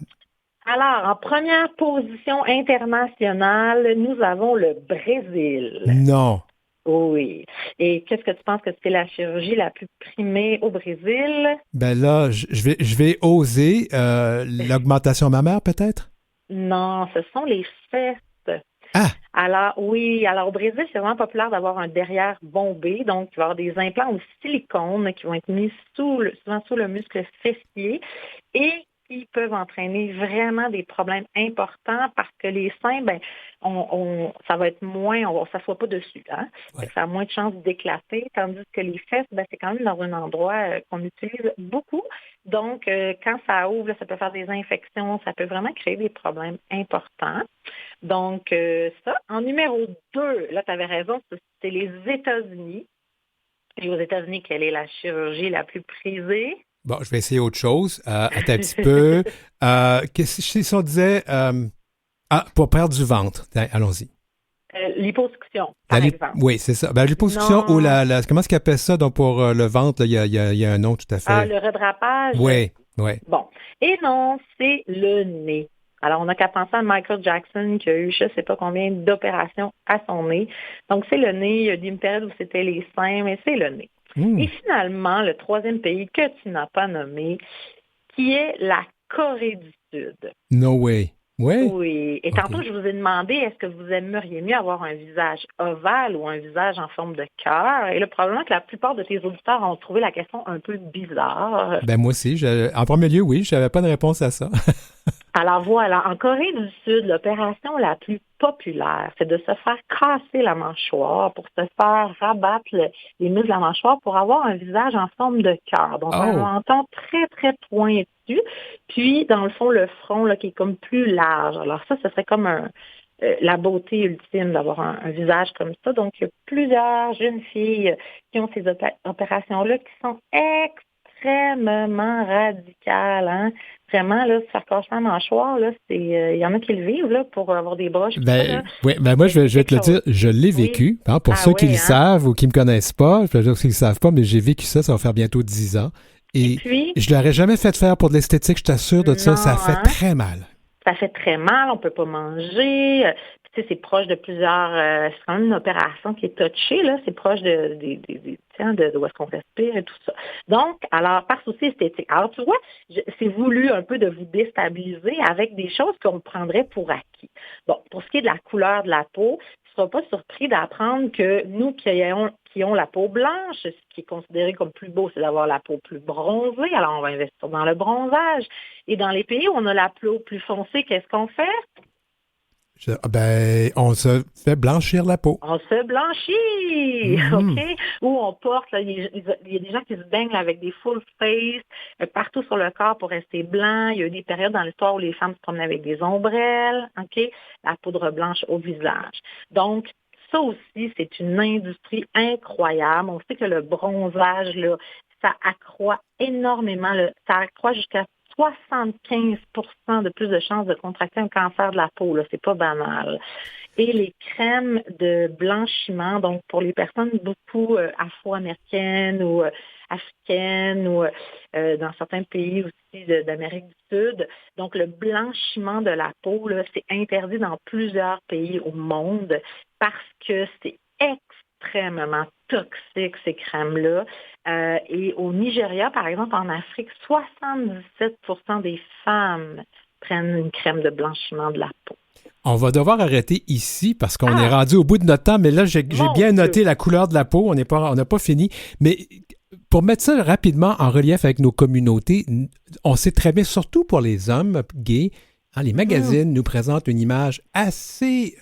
Alors, en première position internationale, nous avons le Brésil. non. Oui. Et qu'est-ce que tu penses que c'est la chirurgie la plus primée au Brésil? Là, je vais oser l'augmentation mammaire, peut-être? Non, ce sont les fesses. Ah! Alors, oui, au Brésil, c'est vraiment populaire d'avoir un derrière bombé. Donc, il va y avoir des implants au silicone qui vont être mis souvent sous le muscle fessier et qui peuvent entraîner vraiment des problèmes importants parce que les seins, ça va être moins, on ne s'assoit pas dessus. Hein? Ouais. Ça a moins de chances d'éclater, tandis que les fesses, c'est quand même dans un endroit qu'on utilise beaucoup. Donc, quand ça ouvre, là, ça peut faire des infections, ça peut vraiment créer des problèmes importants. Donc, ça. En numéro 2, là, tu avais raison, c'est les États-Unis. Et aux États-Unis, quelle est la chirurgie la plus prisée? Bon, je vais essayer autre chose. Attends un petit peu. Si on disait... pour perdre du ventre. Allons-y. L'hyposuction, par exemple. Oui, c'est ça. L'hyposuction ou comment est-ce qu'ils appellent ça? Donc, pour le ventre, il y a un nom tout à fait. Le redrapage? Oui. Bon. Et non, c'est le nez. Alors, on n'a qu'à penser à Michael Jackson qui a eu je ne sais pas combien d'opérations à son nez. Donc, c'est le nez. Il y a eu une période où c'était les seins, mais c'est le nez. Et finalement, le 3e pays que tu n'as pas nommé, qui est la Corée du Sud. No way. Ouais. Oui. Et tantôt, je vous ai demandé, est-ce que vous aimeriez mieux avoir un visage ovale ou un visage en forme de cœur? Et le problème est que la plupart de tes auditeurs ont trouvé la question un peu bizarre. Moi aussi. En premier lieu, oui, je n'avais pas de réponse à ça. Alors voilà, en Corée du Sud, l'opération la plus populaire, c'est de se faire casser la mâchoire pour se faire rabattre les muscles de la mâchoire pour avoir un visage en forme de cœur. Donc, un menton très, très pointu. Puis, dans le fond, le front là, qui est comme plus large. Alors ça, ce serait comme la beauté ultime d'avoir un visage comme ça. Donc, il y a plusieurs jeunes filles qui ont ces opérations-là qui sont extrêmement radicales. Hein? Vraiment, là, se faire casser la mâchoire, là, il y en a qui le vivent là, pour avoir des broches. Moi, je vais te le dire, je l'ai vécu. Hein, pour ceux qui le savent ou qui ne me connaissent pas, je veux dire qu'ils ne le savent pas, mais j'ai vécu ça va faire bientôt 10 ans. Et puis, je ne l'aurais jamais fait faire pour de l'esthétique, je t'assure de ça, ça fait très mal. Ça fait très mal, on ne peut pas manger. Tu sais, c'est proche de plusieurs... c'est quand même une opération qui est touchée, là. C'est proche de où est-ce qu'on respire et tout ça. Donc, alors, par souci esthétique. Alors, tu vois, c'est voulu un peu de vous déstabiliser avec des choses qu'on prendrait pour acquis. Bon, pour ce qui est de la couleur de la peau, tu ne seras pas surpris d'apprendre que nous qui qui ont la peau blanche. Ce qui est considéré comme plus beau, c'est d'avoir la peau plus bronzée. Alors, on va investir dans le bronzage. Et dans les pays où on a la peau plus foncée, qu'est-ce qu'on fait? On se fait blanchir la peau. On se blanchit, OK? Ou on porte, là, il y a des gens qui se baignent là, avec des full face partout sur le corps pour rester blanc. Il y a eu des périodes dans l'histoire où les femmes se promenaient avec des ombrelles, OK? La poudre blanche au visage. Donc, ça aussi, c'est une industrie incroyable. On sait que le bronzage, là, ça accroît énormément, ça accroît jusqu'à 75 % de plus de chances de contracter un cancer de la peau. Là, c'est pas banal. Et les crèmes de blanchiment, donc pour les personnes beaucoup afro-américaines ou africaines ou dans certains pays aussi d'Amérique du Sud, donc le blanchiment de la peau, là, c'est interdit dans plusieurs pays au monde parce que c'est extrêmement toxique, ces crèmes-là. Et au Nigeria, par exemple, en Afrique, 77 % des femmes prennent une crème de blanchiment de la peau. On va devoir arrêter ici parce qu'on est rendu au bout de notre temps, mais là, j'ai bien noté la couleur de la peau. On n'a pas fini. Mais pour mettre ça rapidement en relief avec nos communautés, on sait très bien, surtout pour les hommes gays, les magazines nous présentent une image assez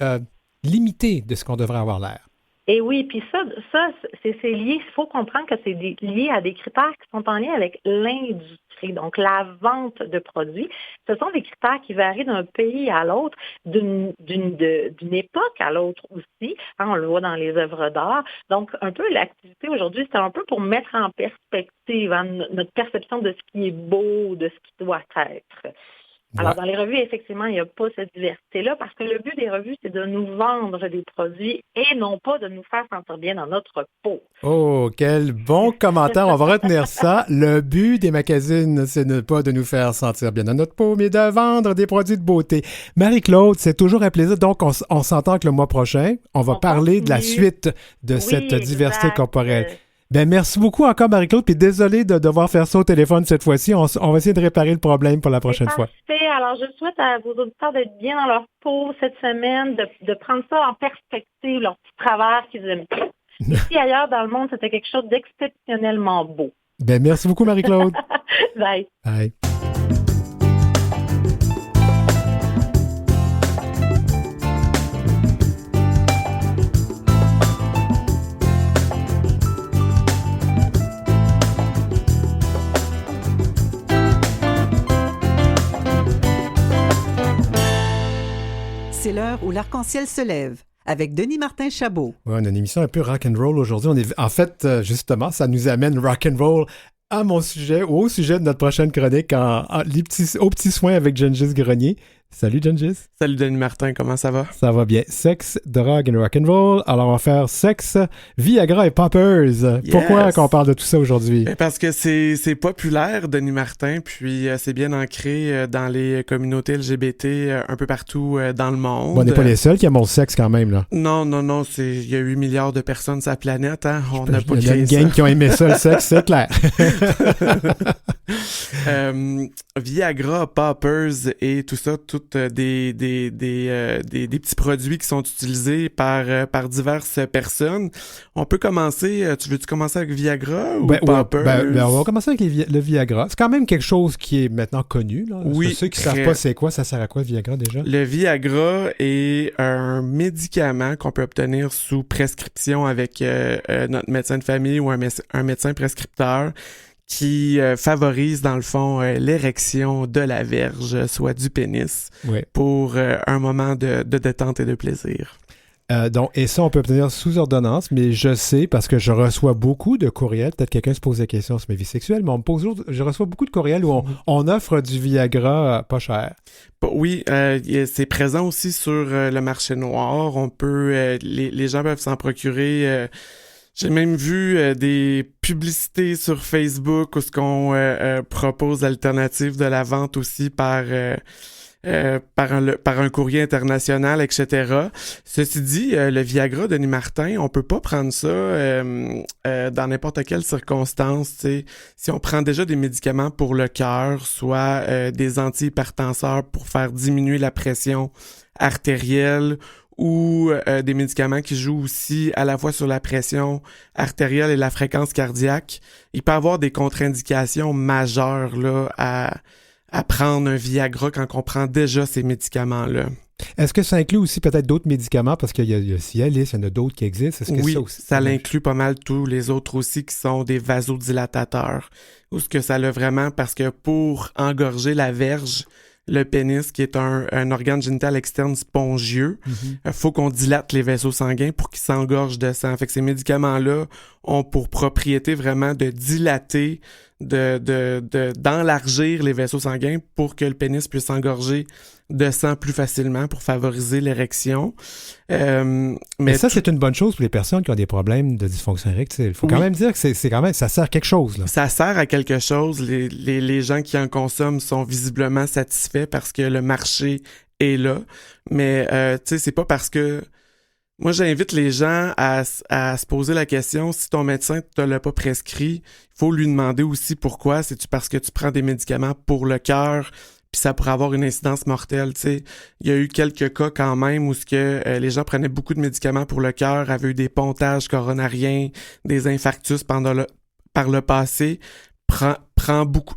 limitée de ce qu'on devrait avoir l'air. Et oui, puis ça c'est lié, il faut comprendre que c'est lié à des critères qui sont en lien avec l'industrie, donc la vente de produits. Ce sont des critères qui varient d'un pays à l'autre, d'une époque à l'autre aussi. On le voit dans les œuvres d'art. Donc, un peu l'activité aujourd'hui, c'est un peu pour mettre en perspective notre perception de ce qui est beau, de ce qui doit être. Alors, dans les revues, effectivement, il n'y a pas cette diversité-là parce que le but des revues, c'est de nous vendre des produits et non pas de nous faire sentir bien dans notre peau. Oh, quel bon commentaire. On va retenir ça. Le but des magazines, c'est pas de nous faire sentir bien dans notre peau, mais de vendre des produits de beauté. Marie-Claude, c'est toujours un plaisir. Donc, on s'entend que le mois prochain, on va parler de la suite de cette diversité corporelle. Merci beaucoup encore, Marie-Claude, puis désolé de devoir faire ça au téléphone cette fois-ci. On va essayer de réparer le problème pour la prochaine fois. Alors, je souhaite à vos auditeurs d'être bien dans leur peau cette semaine, de prendre ça en perspective, leur petit travers qu'ils aiment. Ici, ailleurs dans le monde, c'était quelque chose d'exceptionnellement beau. Merci beaucoup, Marie-Claude. Bye. Bye. C'est l'heure où l'arc-en-ciel se lève avec Denis Martin Chabot. Ouais, on a une émission un peu rock'n'roll aujourd'hui. En fait, justement, ça nous amène rock'n'roll au sujet de notre prochaine chronique aux petits soins avec Gengis Grenier. Salut Gengis. Salut Denis Martin, comment ça va? Ça va bien. Sexe, drogue et rock'n'roll. Alors on va faire sexe, Viagra et poppers. Yes. Pourquoi qu'on parle de tout ça aujourd'hui? Parce que c'est populaire, Denis Martin, puis c'est bien ancré dans les communautés LGBT un peu partout dans le monde. Bon, on n'est pas les seuls qui aiment le sexe quand même, là. Non, il y a 8 milliards de personnes sur la planète, hein? On n'a pas créé ça. Il y a une gang qui ont aimé ça, le sexe, c'est clair. Viagra, poppers et tout ça, toutes des petits produits qui sont utilisés par diverses personnes. On peut commencer, veux-tu commencer avec Viagra ou poppers? On va commencer avec le Viagra. C'est quand même quelque chose qui est maintenant connu, là. Oui. Ceux qui ne savent pas c'est quoi, ça sert à quoi le Viagra déjà? Le Viagra est un médicament qu'on peut obtenir sous prescription avec notre médecin de famille ou un médecin prescripteur qui favorise, dans le fond, l'érection de la verge, soit du pénis, pour un moment de détente et de plaisir. Et ça, on peut obtenir sous ordonnance, mais je sais, parce que je reçois beaucoup de courriels, peut-être quelqu'un se pose des questions sur ma vie sexuelle, mais je reçois beaucoup de courriels où on offre du Viagra pas cher. Oui, c'est présent aussi sur le marché noir. On peut, les gens peuvent s'en procurer. J'ai même vu des publicités sur Facebook où ce qu'on propose l'alternative de la vente aussi par un courrier international, etc. Ceci dit, le Viagra, Denis Martin, on peut pas prendre ça dans n'importe quelle circonstance. T'sais. Si on prend déjà des médicaments pour le cœur, soit des antihypertenseurs pour faire diminuer la pression artérielle ou des médicaments qui jouent aussi à la fois sur la pression artérielle et la fréquence cardiaque, il peut y avoir des contre-indications majeures là, à prendre un Viagra quand on prend déjà ces médicaments-là. Est-ce que ça inclut aussi peut-être d'autres médicaments? Parce qu'il y a Cialis, il y en a d'autres qui existent. Est-ce que oui, ça aussi? Ça l'inclut pas mal tous les autres aussi qui sont des vasodilatateurs. Ou ce que ça l'a vraiment, parce que pour engorger la verge, le pénis, qui est un organe génital externe spongieux, faut qu'on dilate les vaisseaux sanguins pour qu'ils s'engorgent de sang. Fait que ces médicaments-là ont pour propriété vraiment de dilater, d'enlargir les vaisseaux sanguins pour que le pénis puisse s'engorger de sang plus facilement pour favoriser l'érection. Mais ça, c'est une bonne chose pour les personnes qui ont des problèmes de dysfonction érectile. Il faut quand même dire que c'est quand même, ça sert à quelque chose. Là. Ça sert à quelque chose. Les gens qui en consomment sont visiblement satisfaits parce que le marché est là. Mais tu sais, c'est pas parce que... Moi, j'invite les gens à se poser la question, si ton médecin ne te l'a pas prescrit, il faut lui demander aussi pourquoi. C'est-tu parce que tu prends des médicaments pour le cœur, puis ça pourrait avoir une incidence mortelle, tu sais. Il y a eu quelques cas quand même où les gens prenaient beaucoup de médicaments pour le cœur, avaient eu des pontages coronariens, des infarctus par le passé.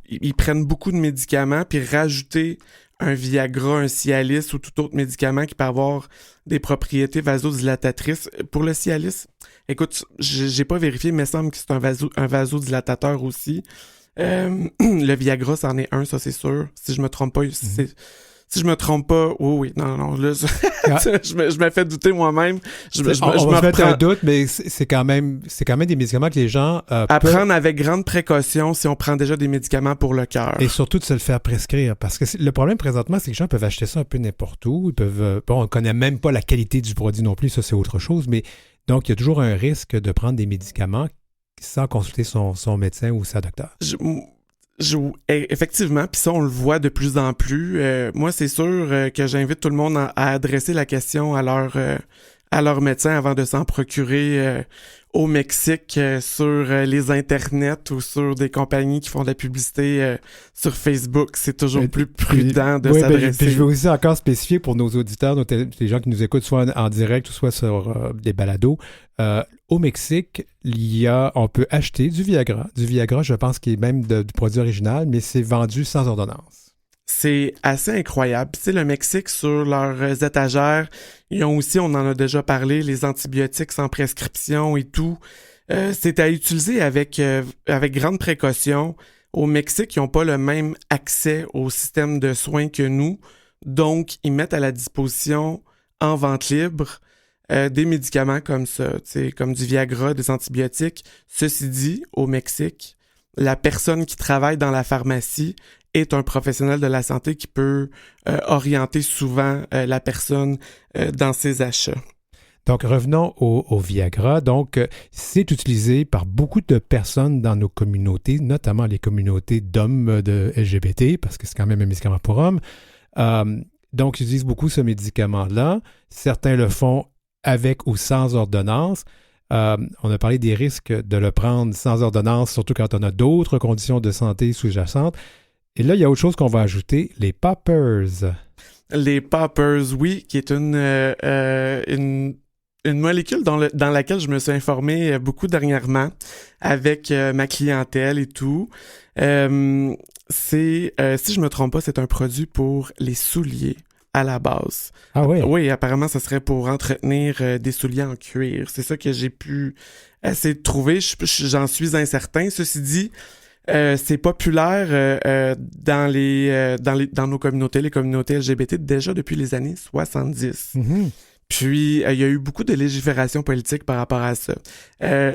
Ils prennent beaucoup de médicaments, puis rajouter un Viagra, un Cialis ou tout autre médicament qui peut avoir des propriétés vasodilatatrices. Pour le Cialis, écoute, j'ai pas vérifié, mais il me semble que c'est un vasodilatateur aussi. Le Viagra, c'en est un, ça c'est sûr. Si je me trompe pas, si je me trompe pas, oui, non, là, je me fais douter moi-même. On va se mettre un doute, mais c'est quand même des médicaments que les gens à prendre avec grande précaution si on prend déjà des médicaments pour le cœur. Et surtout de se le faire prescrire, parce que le problème présentement, c'est que les gens peuvent acheter ça un peu n'importe où. Ils peuvent, on ne connaît même pas la qualité du produit non plus, ça c'est autre chose, mais donc il y a toujours un risque de prendre des médicaments sans consulter son médecin ou sa docteur. Effectivement, puis ça, on le voit de plus en plus. Moi, c'est sûr que j'invite tout le monde à adresser la question à leur médecin avant de s'en procurer au Mexique sur les internets ou sur des compagnies qui font de la publicité sur Facebook. C'est toujours plus prudent de s'adresser. Puis je veux aussi encore spécifier pour nos auditeurs, les gens qui nous écoutent soit en direct ou soit sur des balados. Au Mexique, on peut acheter du Viagra. Du Viagra, je pense qu'il est même du produit original, mais c'est vendu sans ordonnance. C'est assez incroyable. Tu sais, le Mexique, sur leurs étagères, ils ont aussi, on en a déjà parlé, les antibiotiques sans prescription et tout. C'est à utiliser avec grande précaution. Au Mexique, ils n'ont pas le même accès au système de soins que nous. Donc, ils mettent à la disposition, en vente libre, des médicaments comme ça, comme du Viagra, des antibiotiques. Ceci dit, au Mexique, la personne qui travaille dans la pharmacie est un professionnel de la santé qui peut orienter souvent la personne dans ses achats. Donc, revenons au Viagra. Donc, c'est utilisé par beaucoup de personnes dans nos communautés, notamment les communautés d'hommes de LGBT, parce que c'est quand même un médicament pour hommes. Donc, ils utilisent beaucoup ce médicament-là. Certains le font avec ou sans ordonnance. On a parlé des risques de le prendre sans ordonnance, surtout quand on a d'autres conditions de santé sous-jacentes. Et là, il y a autre chose qu'on va ajouter, les poppers. Les poppers, oui, qui est une molécule dans laquelle je me suis informé beaucoup dernièrement avec ma clientèle et tout. Si je me trompe pas, c'est un produit pour les souliers à la base. Ah oui? Oui, apparemment, ça serait pour entretenir des souliers en cuir. C'est ça que j'ai pu essayer de trouver. J'en suis incertain. Ceci dit, c'est populaire dans nos communautés, les communautés LGBT, déjà depuis les années 70. Mm-hmm. Puis, il y a eu beaucoup de légifération politique par rapport à ça.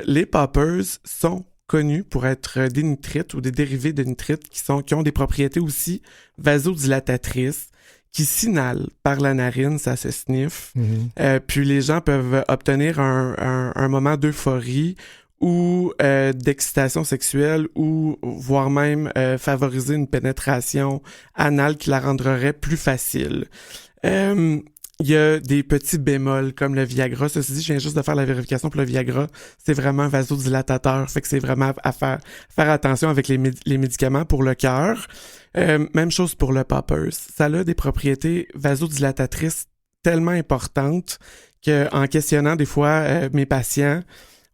Les poppers sont connus pour être des nitrites ou des dérivés de nitrites qui ont des propriétés aussi vasodilatatrices, qui s'inhalent par la narine, ça se sniffe. Mm-hmm. Puis les gens peuvent obtenir un moment d'euphorie ou d'excitation sexuelle ou voire même favoriser une pénétration anale qui la rendrait plus facile. Il y a des petits bémols comme le Viagra. Ceci dit, je viens juste de faire la vérification pour le Viagra. C'est vraiment un vasodilatateur. Fait que c'est vraiment à faire attention avec les médicaments pour le cœur. Même chose pour le poppers. Ça a des propriétés vasodilatatrices tellement importante qu'en questionnant des fois mes patients,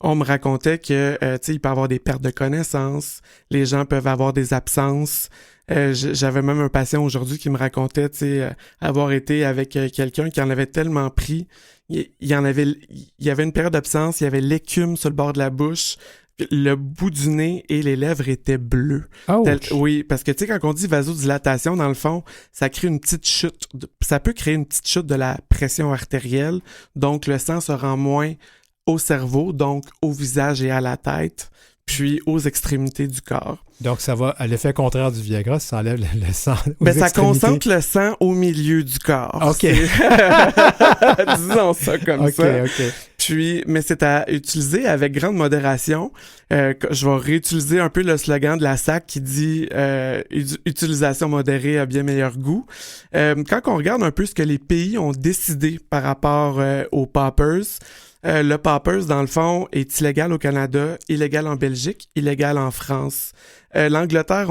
on me racontait que, tu sais, il peut y avoir des pertes de connaissances, les gens peuvent avoir des absences. J'avais même un patient aujourd'hui qui me racontait, tu sais, avoir été avec quelqu'un qui en avait tellement pris. Il y avait une période d'absence, il y avait l'écume sur le bord de la bouche, le bout du nez et les lèvres étaient bleues. Oui, parce que tu sais, quand on dit vasodilatation, dans le fond, ça crée une petite chute. Ça peut créer une petite chute de la pression artérielle, donc le sang se rend moins au cerveau, donc au visage et à la tête, puis aux extrémités du corps. Donc, ça va à l'effet contraire du Viagra, ça enlève le sang aux ça extrémités. concentre le sang au milieu du corps. OK. Disons ça comme ça. OK. Puis, mais c'est à utiliser avec grande modération. Je vais réutiliser un peu le slogan de la SAC qui dit utilisation modérée a bien meilleur goût. Quand on regarde un peu ce que les pays ont décidé par rapport aux poppers, le poppers, dans le fond, est illégal au Canada, illégal en Belgique, illégal en France. L'Angleterre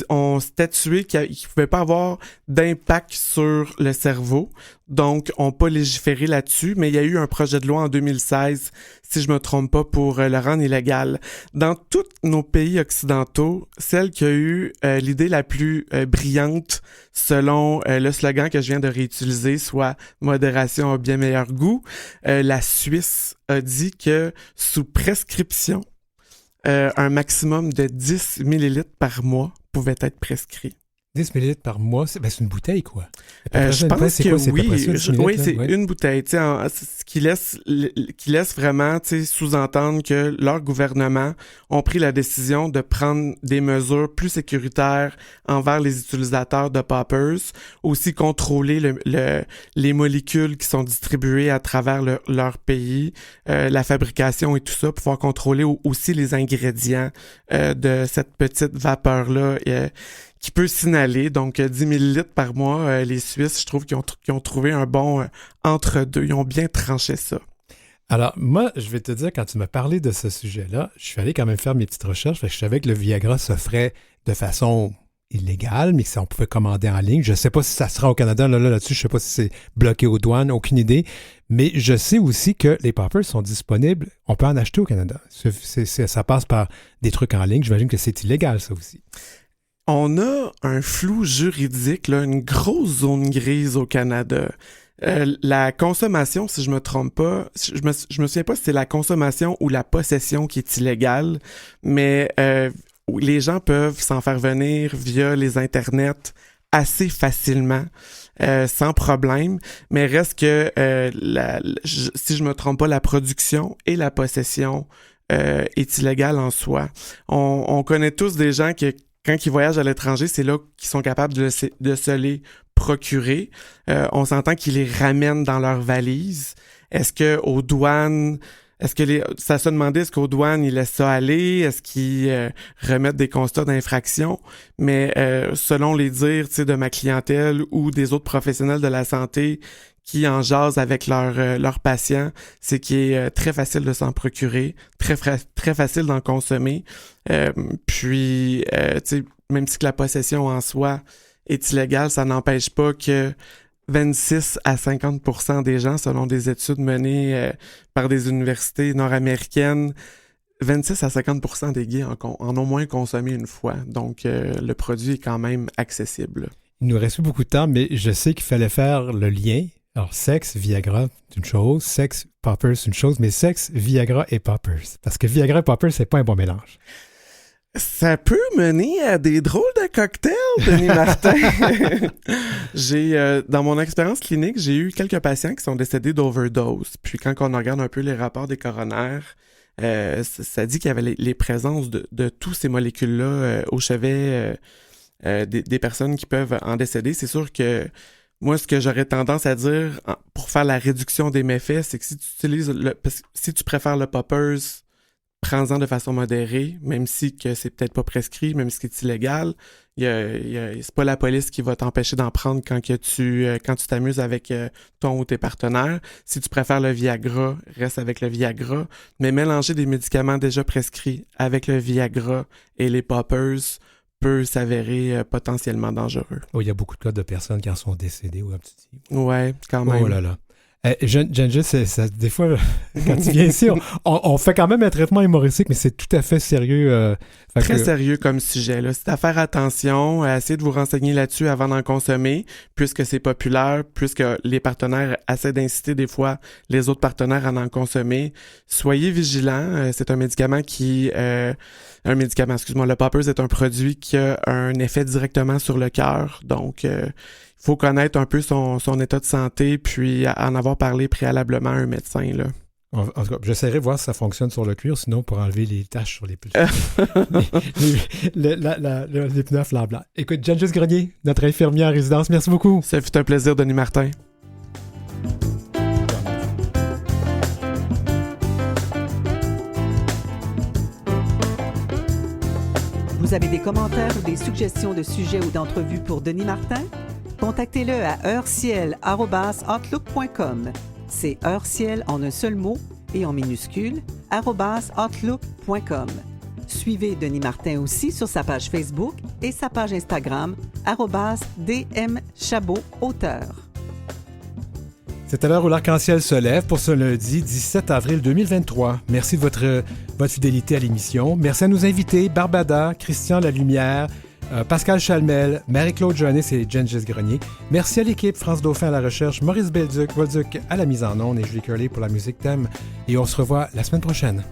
ont statué qu'il ne pouvait pas avoir d'impact sur le cerveau, donc on n'a pas légiféré là-dessus, mais il y a eu un projet de loi en 2016, si je me trompe pas, pour le rendre illégal. Dans tous nos pays occidentaux, celle qui a eu l'idée la plus brillante, selon le slogan que je viens de réutiliser, soit « modération a bien meilleur goût », la Suisse a dit que sous prescription, un maximum de 10 millilitres par mois pouvait être prescrit. 10 millilitres par mois, c'est une bouteille, quoi. Je pense que oui. Oui, c'est ouais. une bouteille. Ce qui laisse vraiment sous-entendre que leur gouvernement ont pris la décision de prendre des mesures plus sécuritaires envers les utilisateurs de poppers, aussi contrôler les molécules qui sont distribuées à travers leur pays, la fabrication et tout ça, pour pouvoir contrôler aussi les ingrédients de cette petite vapeur-là qui peut s'inhaler. Donc, 10 millilitres par mois, les Suisses, je trouve qu'ils ont trouvé un bon entre-deux. Ils ont bien tranché ça. Alors, moi, je vais te dire, quand tu m'as parlé de ce sujet-là, je suis allé quand même faire mes petites recherches. Je savais que le Viagra s'offrait de façon illégale, mais que on pouvait commander en ligne. Je ne sais pas si ça sera au Canada. Là-dessus, je ne sais pas si c'est bloqué aux douanes, aucune idée. Mais je sais aussi que les poppers sont disponibles. On peut en acheter au Canada. Ça passe par des trucs en ligne. J'imagine que c'est illégal, ça aussi. On a un flou juridique, là, une grosse zone grise au Canada. La consommation, si je me trompe pas, je me souviens pas si c'est la consommation ou la possession qui est illégale, mais les gens peuvent s'en faire venir via les internets assez facilement, sans problème, mais reste que si je me trompe pas, la production et la possession est illégale en soi. On connaît tous des gens qui, quand ils voyagent à l'étranger, c'est là qu'ils sont capables de se les procurer. On s'entend qu'ils les ramènent dans leur valise. Est-ce que aux douanes, ça se demandait, est-ce qu'aux douanes, ils laissent ça aller? Est-ce qu'ils remettent des constats d'infraction? Mais selon les dires de ma clientèle ou des autres professionnels de la santé qui en jasent avec leurs patients, c'est qu'il est très facile de s'en procurer, très facile d'en consommer. Puis, même si que la possession en soi est illégale, ça n'empêche pas que 26 à 50% des gens, selon des études menées par des universités nord-américaines, 26 à 50% des gays en ont moins consommé une fois. Donc, le produit est quand même accessible. Il nous reste plus beaucoup de temps, mais je sais qu'il fallait faire le lien. Alors, sexe, Viagra, c'est une chose. Sexe, poppers, c'est une chose. Mais sexe, Viagra et poppers. Parce que Viagra et poppers, c'est pas un bon mélange. Ça peut mener à des drôles de cocktails, Denis Martin. Dans mon expérience clinique, j'ai eu quelques patients qui sont décédés d'overdose. Puis quand on regarde un peu les rapports des coronaires, ça dit qu'il y avait les présences de tous ces molécules-là au chevet des personnes qui peuvent en décéder. C'est sûr que moi, ce que j'aurais tendance à dire pour faire la réduction des méfaits, c'est que si tu préfères le poppers, prends-en de façon modérée, même si que c'est peut-être pas prescrit, même si c'est illégal. C'est pas la police qui va t'empêcher d'en prendre quand tu t'amuses avec ton ou tes partenaires. Si tu préfères le Viagra, reste avec le Viagra. Mais mélanger des médicaments déjà prescrits avec le Viagra et les poppers peut s'avérer potentiellement dangereux. Oh, il y a beaucoup de cas de personnes qui en sont décédées, ou comme tu dis. Ouais, quand même. Oh là là. Gengis, des fois, quand tu viens ici, on fait quand même un traitement humoristique, mais c'est tout à fait sérieux. Très sérieux comme sujet. Là. C'est à faire attention, à essayer de vous renseigner là-dessus avant d'en consommer, puisque c'est populaire, puisque les partenaires essaient d'inciter des fois les autres partenaires à en consommer. Soyez vigilants. C'est un médicament le Poppers est un produit qui a un effet directement sur le cœur. Donc, il faut connaître un peu son état de santé, puis en avoir parlé préalablement à un médecin. Là. En tout cas, j'essaierai de voir si ça fonctionne sur le cuir, sinon pour enlever les taches sur les les pneus à flanc blanc. Écoute, Gengis Grenier, notre infirmière en résidence, merci beaucoup. Ça fut un plaisir, Denis Martin. Vous avez des commentaires ou des suggestions de sujets ou d'entrevues pour Denis Martin? Contactez-le à heureciel@outlook.com. C'est heureciel en un seul mot et en minuscule @outlook.com. Suivez Denis Martin aussi sur sa page Facebook et sa page Instagram @dmchabotauteur. C'est à l'heure où l'arc-en-ciel se lève pour ce lundi 17 avril 2023. Merci de votre fidélité à l'émission. Merci à nos invités, Barbada, Christian Lalumière, Pascal Chalmel, Marie-Claude Joannis et Gengis Grenier. Merci à l'équipe, France Dauphin à la recherche, Maurice Bolduc à la mise en onde et Julie Curley pour la musique thème. Et on se revoit la semaine prochaine.